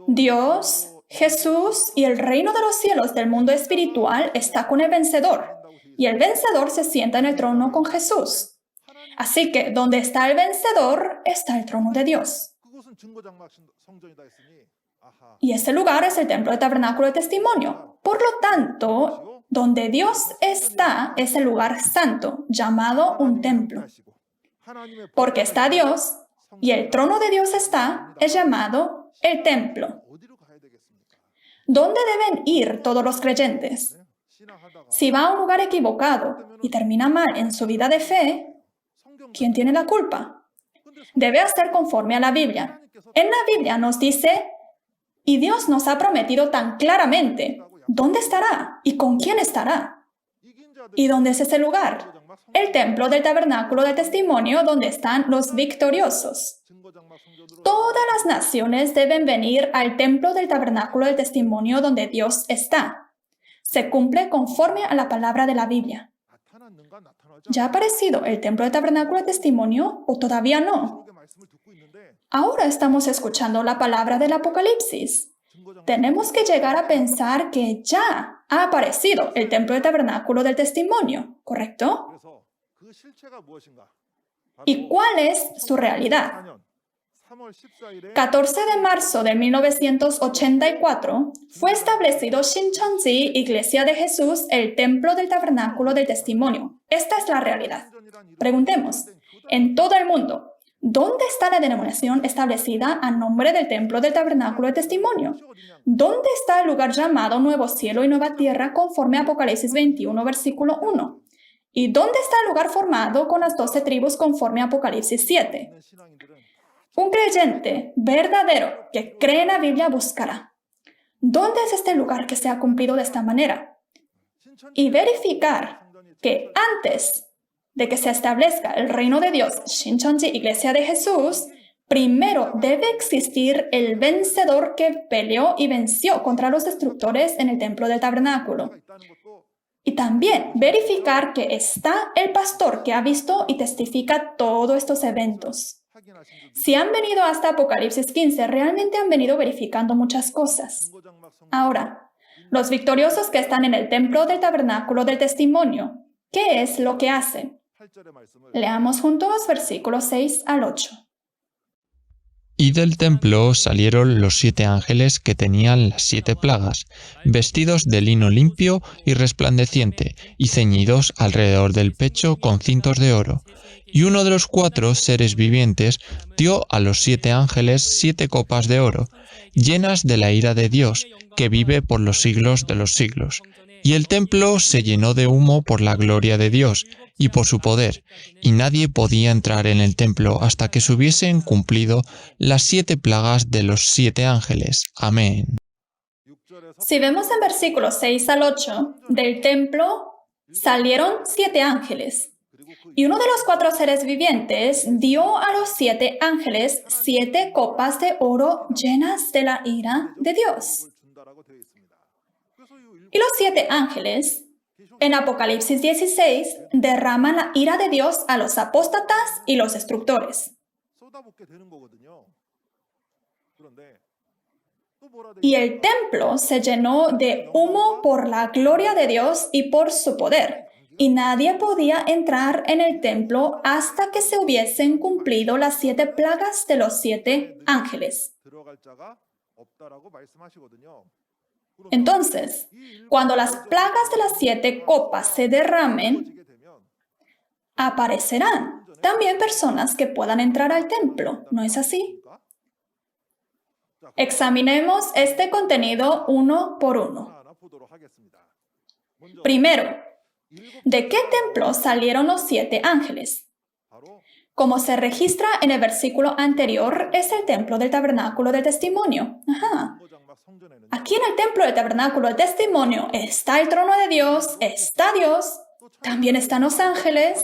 Dios, Jesús y el reino de los cielos del mundo espiritual está con el vencedor, y el vencedor se sienta en el trono con Jesús. Así que, donde está el vencedor, está el trono de Dios. Y ese lugar es el templo del tabernáculo de testimonio. Por lo tanto, donde Dios está es el lugar santo, llamado un templo. Porque está Dios y el trono de Dios está, es llamado el templo. ¿Dónde deben ir todos los creyentes? Si va a un lugar equivocado y termina mal en su vida de fe, ¿quién tiene la culpa? Debe hacer conforme a la Biblia. En la Biblia nos dice, y Dios nos ha prometido tan claramente, ¿dónde estará y con quién estará? ¿Y dónde es ese lugar? El templo del tabernáculo de testimonio donde están los victoriosos. Todas las naciones deben venir al templo del tabernáculo del testimonio donde Dios está. Se cumple conforme a la palabra de la Biblia. ¿Ya ha aparecido el templo del tabernáculo de testimonio o todavía no? Ahora estamos escuchando la palabra del Apocalipsis. Tenemos que llegar a pensar que ya ha aparecido el templo del tabernáculo del testimonio, ¿correcto? ¿Y cuál es su realidad? 14 de marzo de 1984 fue establecido Shincheonji, Iglesia de Jesús, el templo del tabernáculo del testimonio. Esta es la realidad. Preguntemos, en todo el mundo, ¿dónde está la denominación establecida a nombre del templo del tabernáculo del testimonio? ¿Dónde está el lugar llamado Nuevo Cielo y Nueva Tierra conforme a Apocalipsis 21, versículo 1? ¿Y dónde está el lugar formado con las 12 tribus conforme a Apocalipsis 7? Un creyente verdadero que cree en la Biblia buscará. ¿Dónde es este lugar que se ha cumplido de esta manera? Y verificar que antes de que se establezca el reino de Dios, Shincheonji, Iglesia de Jesús, primero debe existir el vencedor que peleó y venció contra los destructores en el templo del tabernáculo. Y también verificar que está el pastor que ha visto y testifica todos estos eventos. Si han venido hasta Apocalipsis 15, realmente han venido verificando muchas cosas. Ahora, los victoriosos que están en el templo del tabernáculo del testimonio, ¿qué es lo que hacen? Leamos juntos versículos 6 al 8. Y del templo salieron los 7 ángeles que tenían las 7 plagas, vestidos de lino limpio y resplandeciente, y ceñidos alrededor del pecho con cintos de oro. Y uno de los 4 seres vivientes dio a los 7 ángeles 7 copas de oro, llenas de la ira de Dios, que vive por los siglos de los siglos. Y el templo se llenó de humo por la gloria de Dios y por su poder, y nadie podía entrar en el templo hasta que se hubiesen cumplido las 7 plagas de los 7 ángeles. Amén. Si vemos en versículos 6 al 8, del templo salieron 7 ángeles. Y uno de los 4 seres vivientes dio a los 7 ángeles 7 copas de oro llenas de la ira de Dios. Y los 7 ángeles, en Apocalipsis 16, derraman la ira de Dios a los apóstatas y los destructores. Y el templo se llenó de humo por la gloria de Dios y por su poder. Y nadie podía entrar en el templo hasta que se hubiesen cumplido las 7 plagas de los 7 ángeles. Entonces, cuando las plagas de las 7 copas se derramen, aparecerán también personas que puedan entrar al templo. ¿No es así? Examinemos este contenido uno por uno. Primero, ¿de qué templo salieron los 7 ángeles? Como se registra en el versículo anterior, es el templo del tabernáculo del testimonio. Aquí en el templo del tabernáculo del testimonio está el trono de Dios, está Dios, también están los ángeles.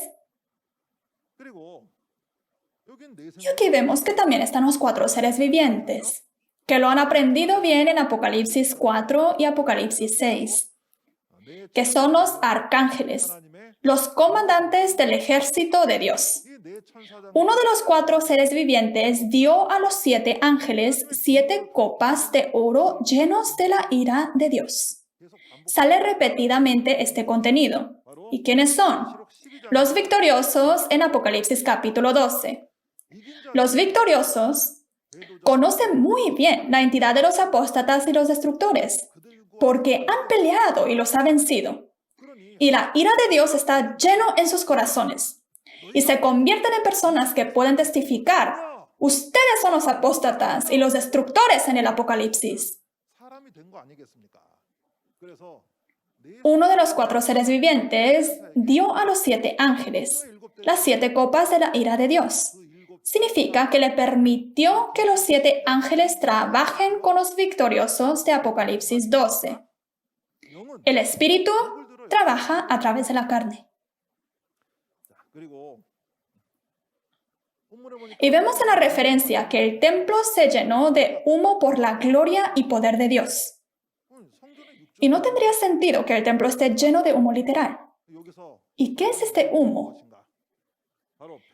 Y aquí vemos que también están los 4 seres vivientes, que lo han aprendido bien en Apocalipsis 4 y Apocalipsis 6, que son los arcángeles, los comandantes del ejército de Dios. Uno de los 4 seres vivientes dio a los 7 ángeles 7 copas de oro llenos de la ira de Dios. Sale repetidamente este contenido. ¿Y quiénes son? Los victoriosos en Apocalipsis capítulo 12. Los victoriosos conocen muy bien la entidad de los apóstatas y los destructores, porque han peleado y los ha vencido. Y la ira de Dios está lleno en sus corazones. Y se convierten en personas que pueden testificar: ustedes son los apóstatas y los destructores en el Apocalipsis. Uno de los 4 seres vivientes dio a los 7 ángeles las 7 copas de la ira de Dios. Significa que le permitió que los 7 ángeles trabajen con los victoriosos de Apocalipsis 12. El Espíritu trabaja a través de la carne. Y vemos en la referencia que el templo se llenó de humo por la gloria y poder de Dios. Y no tendría sentido que el templo esté lleno de humo literal. ¿Y qué es este humo?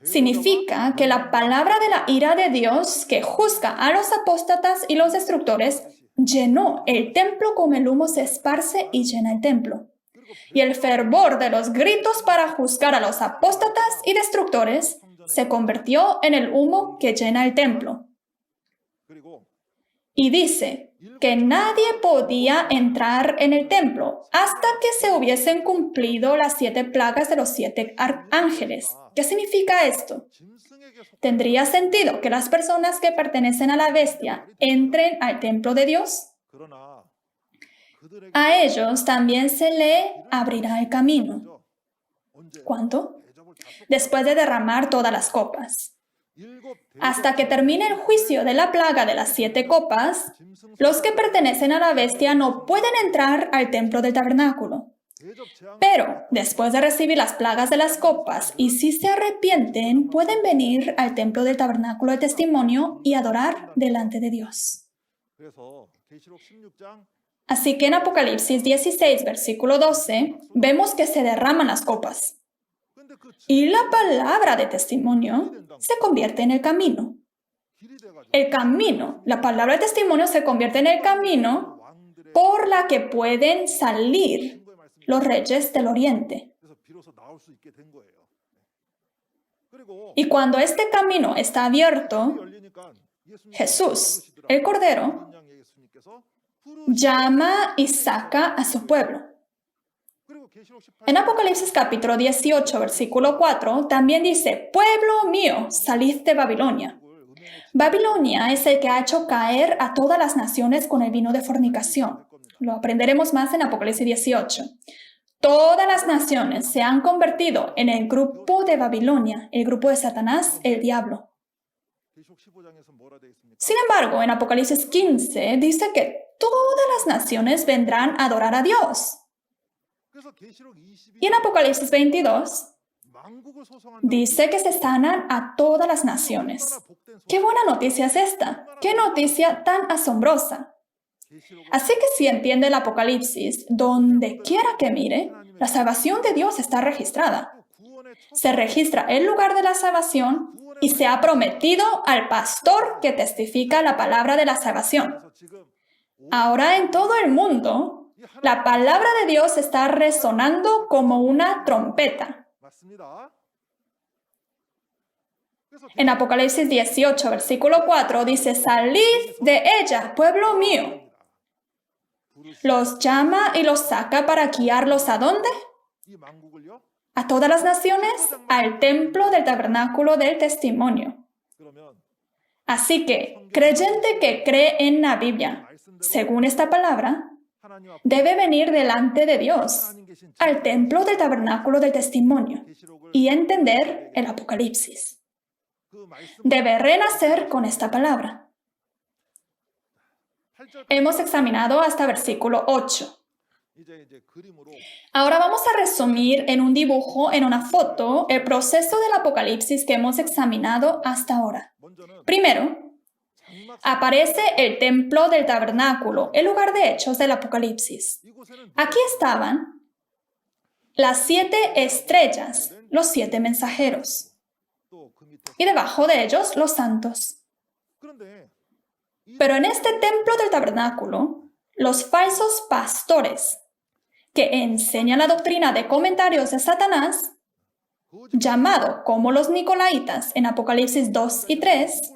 Significa que la palabra de la ira de Dios, que juzga a los apóstatas y los destructores, llenó el templo como el humo se esparce y llena el templo. Y el fervor de los gritos para juzgar a los apóstatas y destructores se convirtió en el humo que llena el templo. Y dice que nadie podía entrar en el templo hasta que se hubiesen cumplido las 7 plagas de los 7 ángeles. ¿Qué significa esto? ¿Tendría sentido que las personas que pertenecen a la bestia entren al templo de Dios? A ellos también se le abrirá el camino. ¿Cuánto? Después de derramar todas las copas. Hasta que termine el juicio de la plaga de las 7 copas, los que pertenecen a la bestia no pueden entrar al templo del tabernáculo. Pero, después de recibir las plagas de las copas, y si se arrepienten, pueden venir al templo del tabernáculo de testimonio y adorar delante de Dios. Así que en Apocalipsis 16, versículo 12, vemos que se derraman las copas. Y la palabra de testimonio se convierte en el camino. El camino, la palabra de testimonio se convierte en el camino por la que pueden salir los reyes del oriente. Y cuando este camino está abierto, Jesús, el Cordero, llama y saca a su pueblo. En Apocalipsis capítulo 18, versículo 4, también dice: pueblo mío, salid de Babilonia. Babilonia es el que ha hecho caer a todas las naciones con el vino de fornicación. Lo aprenderemos más en Apocalipsis 18. Todas las naciones se han convertido en el grupo de Babilonia, el grupo de Satanás, el diablo. Sin embargo, en Apocalipsis 15 dice que todas las naciones vendrán a adorar a Dios. Y en Apocalipsis 22 dice que se sanan a todas las naciones. ¡Qué buena noticia es esta! ¡Qué noticia tan asombrosa! Así que si entiende el Apocalipsis, donde quiera que mire, la salvación de Dios está registrada. Se registra el lugar de la salvación, y se ha prometido al pastor que testifica la palabra de la salvación. Ahora en todo el mundo, la palabra de Dios está resonando como una trompeta. En Apocalipsis 18, versículo 4, dice, salid de ella, pueblo mío. Los llama y los saca para guiarlos ¿a dónde? A todas las naciones, al templo del tabernáculo del testimonio. Así que, creyente que cree en la Biblia, según esta palabra, debe venir delante de Dios, al templo del tabernáculo del testimonio, y entender el Apocalipsis. Debe renacer con esta palabra. Hemos examinado hasta versículo 8. Ahora vamos a resumir en un dibujo, en una foto, el proceso del Apocalipsis que hemos examinado hasta ahora. Primero, aparece el templo del tabernáculo, el lugar de hechos del Apocalipsis. Aquí estaban las 7 estrellas, los 7 mensajeros, y debajo de ellos los santos. Pero en este templo del tabernáculo, los falsos pastores que enseñan la doctrina de comentarios de Satanás, llamado como los Nicolaitas en Apocalipsis 2 y 3,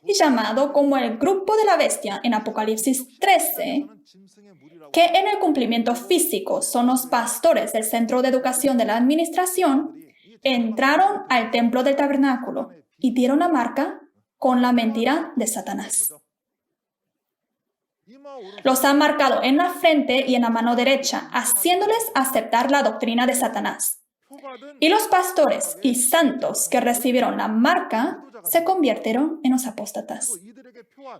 y llamado como el grupo de la bestia en Apocalipsis 13, que en el cumplimiento físico son los pastores del Centro de Educación de la Administración, entraron al templo del tabernáculo y dieron la marca con la mentira de Satanás. Los han marcado en la frente y en la mano derecha, haciéndoles aceptar la doctrina de Satanás. Y los pastores y santos que recibieron la marca se convirtieron en los apóstatas.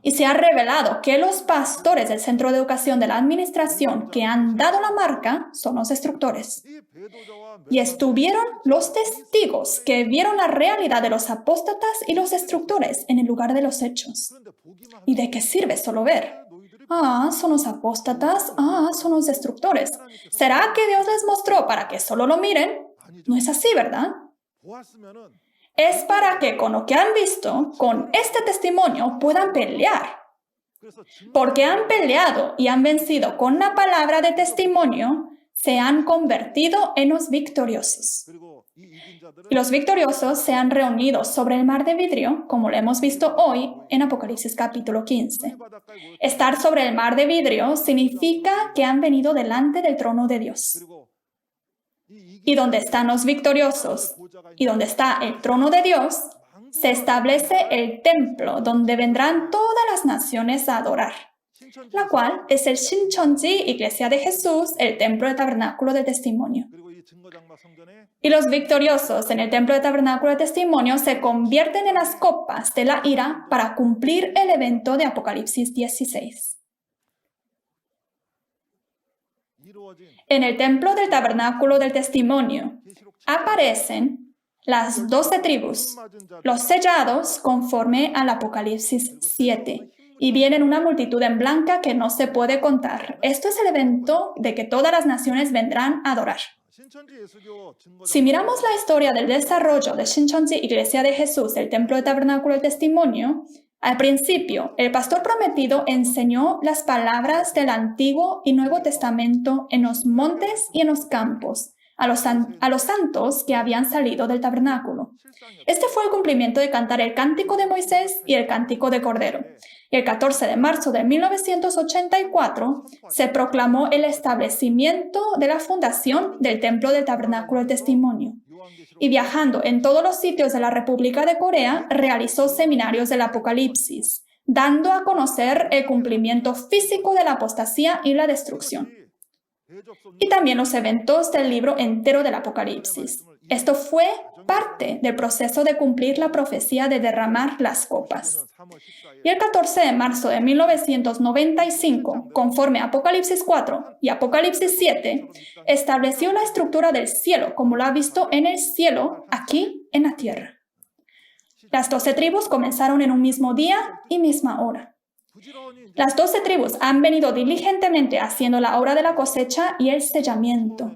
Y se ha revelado que los pastores del Centro de Educación de la Administración que han dado la marca son los destructores. Y estuvieron los testigos que vieron la realidad de los apóstatas y los destructores en el lugar de los hechos. ¿Y de qué sirve solo ver? Son los apóstatas, son los destructores. ¿Será que Dios les mostró para que solo lo miren? No es así, ¿verdad? Es para que con lo que han visto, con este testimonio, puedan pelear. Porque han peleado y han vencido con la palabra de testimonio, se han convertido en los victoriosos. Y los victoriosos se han reunido sobre el mar de vidrio, como lo hemos visto hoy en Apocalipsis capítulo 15. Estar sobre el mar de vidrio significa que han venido delante del trono de Dios. Y donde están los victoriosos y donde está el trono de Dios, se establece el templo donde vendrán todas las naciones a adorar, la cual es el Shincheonji, Iglesia de Jesús, el templo del tabernáculo del testimonio. Y los victoriosos en el templo del tabernáculo del testimonio se convierten en las copas de la ira para cumplir el evento de Apocalipsis 16. En el templo del tabernáculo del testimonio aparecen las 12 tribus, los sellados conforme al Apocalipsis 7, y vienen una multitud en blanca que no se puede contar. Esto es el evento de que todas las naciones vendrán a adorar. Si miramos la historia del desarrollo de Shincheonji, Iglesia de Jesús, el templo del tabernáculo del testimonio, al principio, el pastor prometido enseñó las palabras del Antiguo y Nuevo Testamento en los montes y en los campos, a los santos que habían salido del tabernáculo. Este fue el cumplimiento de cantar el cántico de Moisés y el cántico de Cordero. Y el 14 de marzo de 1984 se proclamó el establecimiento de la fundación del Templo del Tabernáculo del Testimonio. Y viajando en todos los sitios de la República de Corea, realizó seminarios del Apocalipsis, dando a conocer el cumplimiento físico de la apostasía y la destrucción. Y también los eventos del libro entero del Apocalipsis. Esto fue parte del proceso de cumplir la profecía de derramar las copas. Y el 14 de marzo de 1995, conforme a Apocalipsis 4 y Apocalipsis 7, estableció la estructura del cielo como lo ha visto en el cielo, aquí en la tierra. Las 12 tribus comenzaron en un mismo día y misma hora. Las 12 tribus han venido diligentemente haciendo la obra de la cosecha y el sellamiento.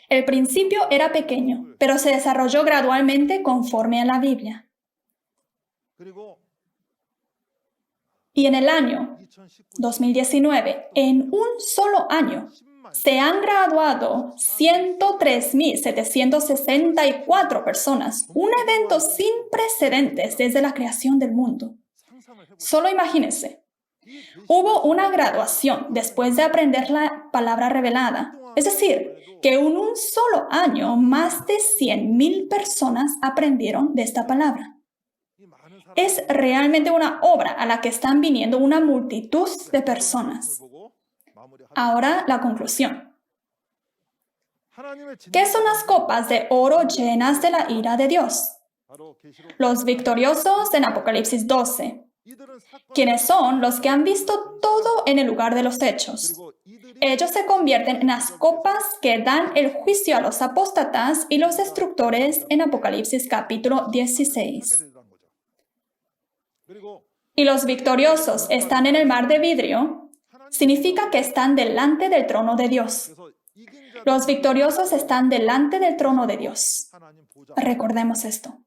El principio era pequeño, pero se desarrolló gradualmente conforme a la Biblia. Y en el año 2019, en un solo año, se han graduado 103.764 personas, un evento sin precedentes desde la creación del mundo. Solo imagínense, hubo una graduación después de aprender la palabra revelada, es decir, que en un solo año más de 100.000 personas aprendieron de esta palabra. Es realmente una obra a la que están viniendo una multitud de personas. Ahora la conclusión. ¿Qué son las copas de oro llenas de la ira de Dios? Los victoriosos en Apocalipsis 12. ¿Quiénes son los que han visto todo en el lugar de los hechos? Ellos se convierten en las copas que dan el juicio a los apóstatas y los destructores en Apocalipsis capítulo 16. Y los victoriosos están en el mar de vidrio, significa que están delante del trono de Dios. Los victoriosos están delante del trono de Dios. Recordemos esto.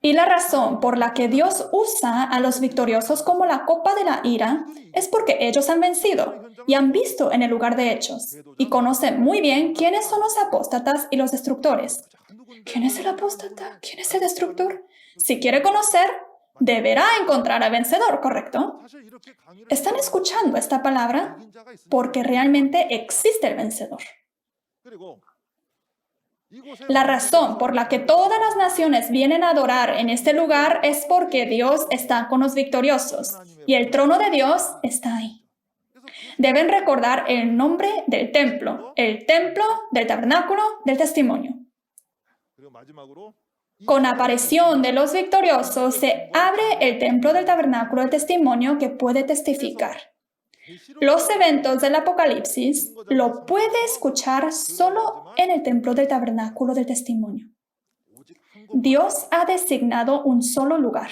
Y la razón por la que Dios usa a los victoriosos como la copa de la ira es porque ellos han vencido y han visto en el lugar de hechos y conocen muy bien quiénes son los apóstatas y los destructores. ¿Quién es el apóstata? ¿Quién es el destructor? Si quiere conocer, deberá encontrar al vencedor, ¿correcto? ¿Están escuchando esta palabra? Porque realmente existe el vencedor. La razón por la que todas las naciones vienen a adorar en este lugar es porque Dios está con los victoriosos y el trono de Dios está ahí. Deben recordar el nombre del templo, el templo del tabernáculo del testimonio. Con la aparición de los victoriosos se abre el templo del tabernáculo del testimonio que puede testificar. Los eventos del Apocalipsis lo puede escuchar solo en el templo del tabernáculo del testimonio. Dios ha designado un solo lugar.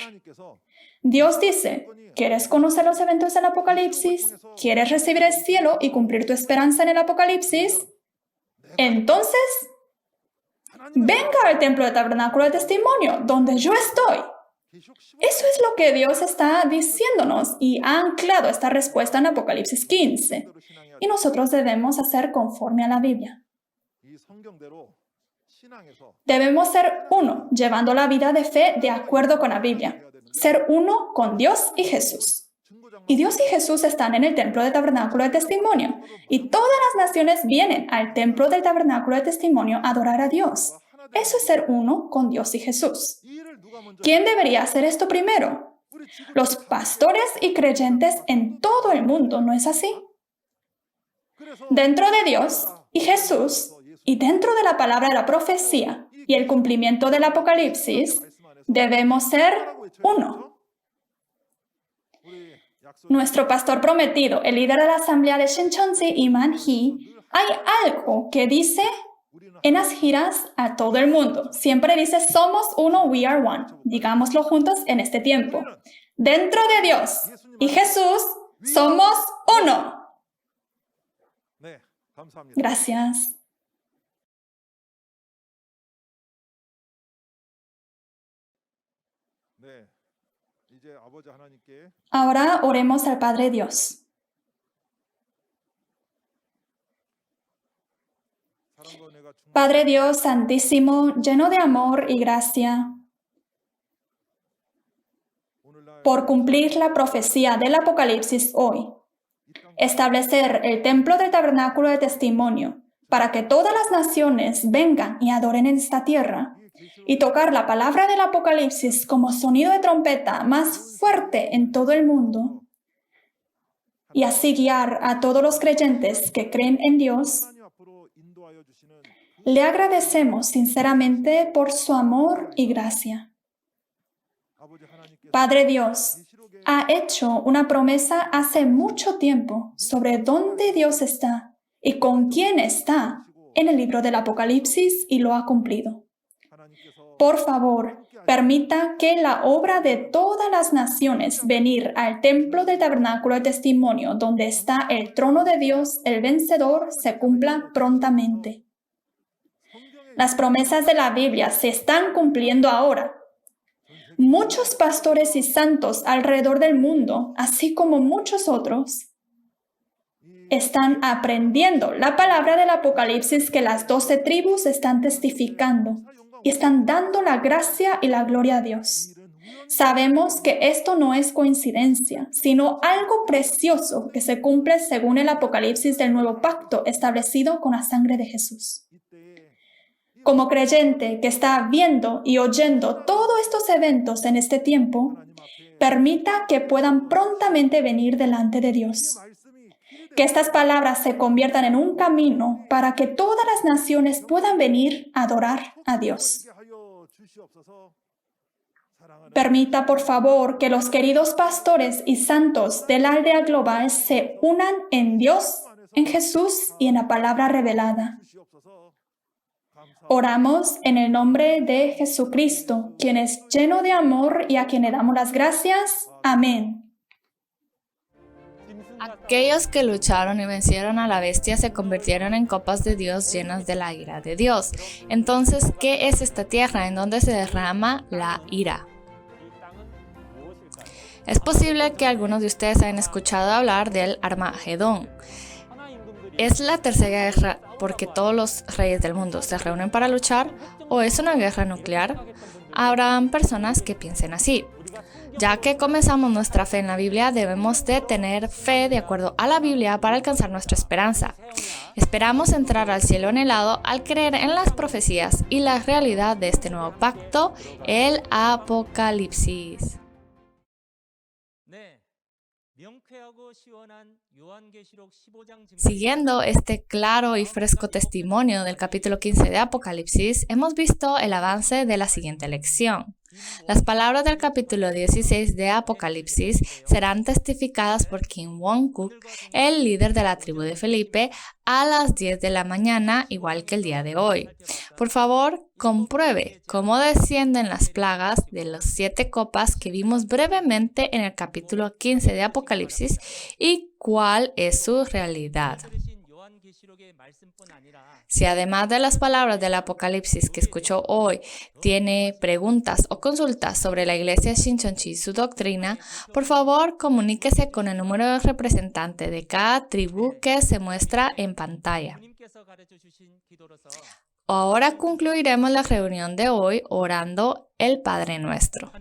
Dios dice, ¿quieres conocer los eventos del Apocalipsis? ¿Quieres recibir el cielo y cumplir tu esperanza en el Apocalipsis? Entonces, venga al templo del tabernáculo del testimonio, donde yo estoy. Eso es lo que Dios está diciéndonos y ha anclado esta respuesta en Apocalipsis 15. Y nosotros debemos hacer conforme a la Biblia. Debemos ser uno, llevando la vida de fe de acuerdo con la Biblia. Ser uno con Dios y Jesús. Y Dios y Jesús están en el templo del tabernáculo de testimonio. Y todas las naciones vienen al templo del tabernáculo de testimonio a adorar a Dios. Eso es ser uno con Dios y Jesús. ¿Quién debería hacer esto primero? Los pastores y creyentes en todo el mundo, ¿no es así? Dentro de Dios y Jesús, y dentro de la palabra de la profecía y el cumplimiento del Apocalipsis, debemos ser uno. Nuestro pastor prometido, el líder de la asamblea de Shincheonji, Iman Hee, hay algo que dice en las giras a todo el mundo. Siempre dice, somos uno, we are one. Digámoslo juntos en este tiempo. Dentro de Dios y Jesús, somos uno. Gracias. Ahora oremos al Padre Dios. Padre Dios Santísimo, lleno de amor y gracia, por cumplir la profecía del Apocalipsis hoy, establecer el templo del tabernáculo de testimonio para que todas las naciones vengan y adoren en esta tierra, y tocar la palabra del Apocalipsis como sonido de trompeta más fuerte en todo el mundo, y así guiar a todos los creyentes que creen en Dios. Le agradecemos sinceramente por su amor y gracia. Padre Dios, ha hecho una promesa hace mucho tiempo sobre dónde Dios está y con quién está en el libro del Apocalipsis y lo ha cumplido. Por favor, permita que la obra de todas las naciones venir al templo del tabernáculo de testimonio, donde está el trono de Dios, el vencedor, se cumpla prontamente. Las promesas de la Biblia se están cumpliendo ahora. Muchos pastores y santos alrededor del mundo, así como muchos otros, están aprendiendo la palabra del Apocalipsis que las 12 tribus están testificando y están dando la gracia y la gloria a Dios. Sabemos que esto no es coincidencia, sino algo precioso que se cumple según el Apocalipsis del nuevo pacto establecido con la sangre de Jesús. Como creyente que está viendo y oyendo todos estos eventos en este tiempo, permita que puedan prontamente venir delante de Dios. Que estas palabras se conviertan en un camino para que todas las naciones puedan venir a adorar a Dios. Permita, por favor, que los queridos pastores y santos de la aldea global se unan en Dios, en Jesús y en la palabra revelada. Oramos en el nombre de Jesucristo, quien es lleno de amor y a quien le damos las gracias. Amén. Aquellos que lucharon y vencieron a la bestia se convirtieron en copas de Dios llenas de la ira de Dios. Entonces, ¿qué es esta tierra en donde se derrama la ira? Es posible que algunos de ustedes hayan escuchado hablar del Armagedón. ¿Es la tercera guerra porque todos los reyes del mundo se reúnen para luchar o es una guerra nuclear? Habrán personas que piensen así. Ya que comenzamos nuestra fe en la Biblia, debemos de tener fe de acuerdo a la Biblia para alcanzar nuestra esperanza. Esperamos entrar al cielo anhelado al creer en las profecías y la realidad de este nuevo pacto, el Apocalipsis. Siguiendo este claro y fresco testimonio del capítulo 15 de Apocalipsis, hemos visto el avance de la siguiente lección. Las palabras del capítulo 16 de Apocalipsis serán testificadas por Kim Won-Kook, el líder de la tribu de Felipe, a las 10 de la mañana, igual que el día de hoy. Por favor, compruebe cómo descienden las plagas de las 7 copas que vimos brevemente en el capítulo 15 de Apocalipsis y cuál es su realidad. Si además de las palabras del Apocalipsis que escuchó hoy, tiene preguntas o consultas sobre la iglesia Shincheonji y su doctrina, por favor comuníquese con el número de representante de cada tribu que se muestra en pantalla. Ahora concluiremos la reunión de hoy orando el Padre Nuestro.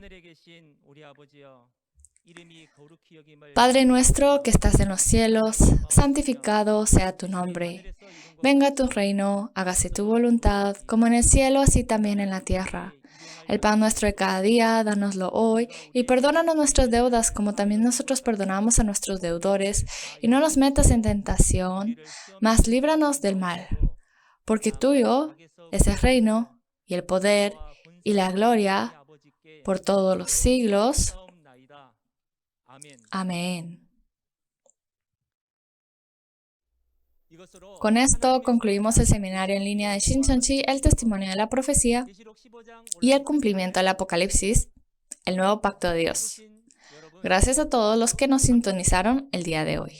Padre nuestro que estás en los cielos, santificado sea tu nombre. Venga tu reino, hágase tu voluntad, como en el cielo, así también en la tierra. El pan nuestro de cada día, dánoslo hoy, y perdónanos nuestras deudas, como también nosotros perdonamos a nuestros deudores, y no nos metas en tentación, mas líbranos del mal. Porque tuyo es el reino, y el poder, y la gloria, por todos los siglos. Amén. Con esto concluimos el seminario en línea de Shincheonji, el testimonio de la profecía y el cumplimiento del Apocalipsis, el nuevo pacto de Dios. Gracias a todos los que nos sintonizaron el día de hoy.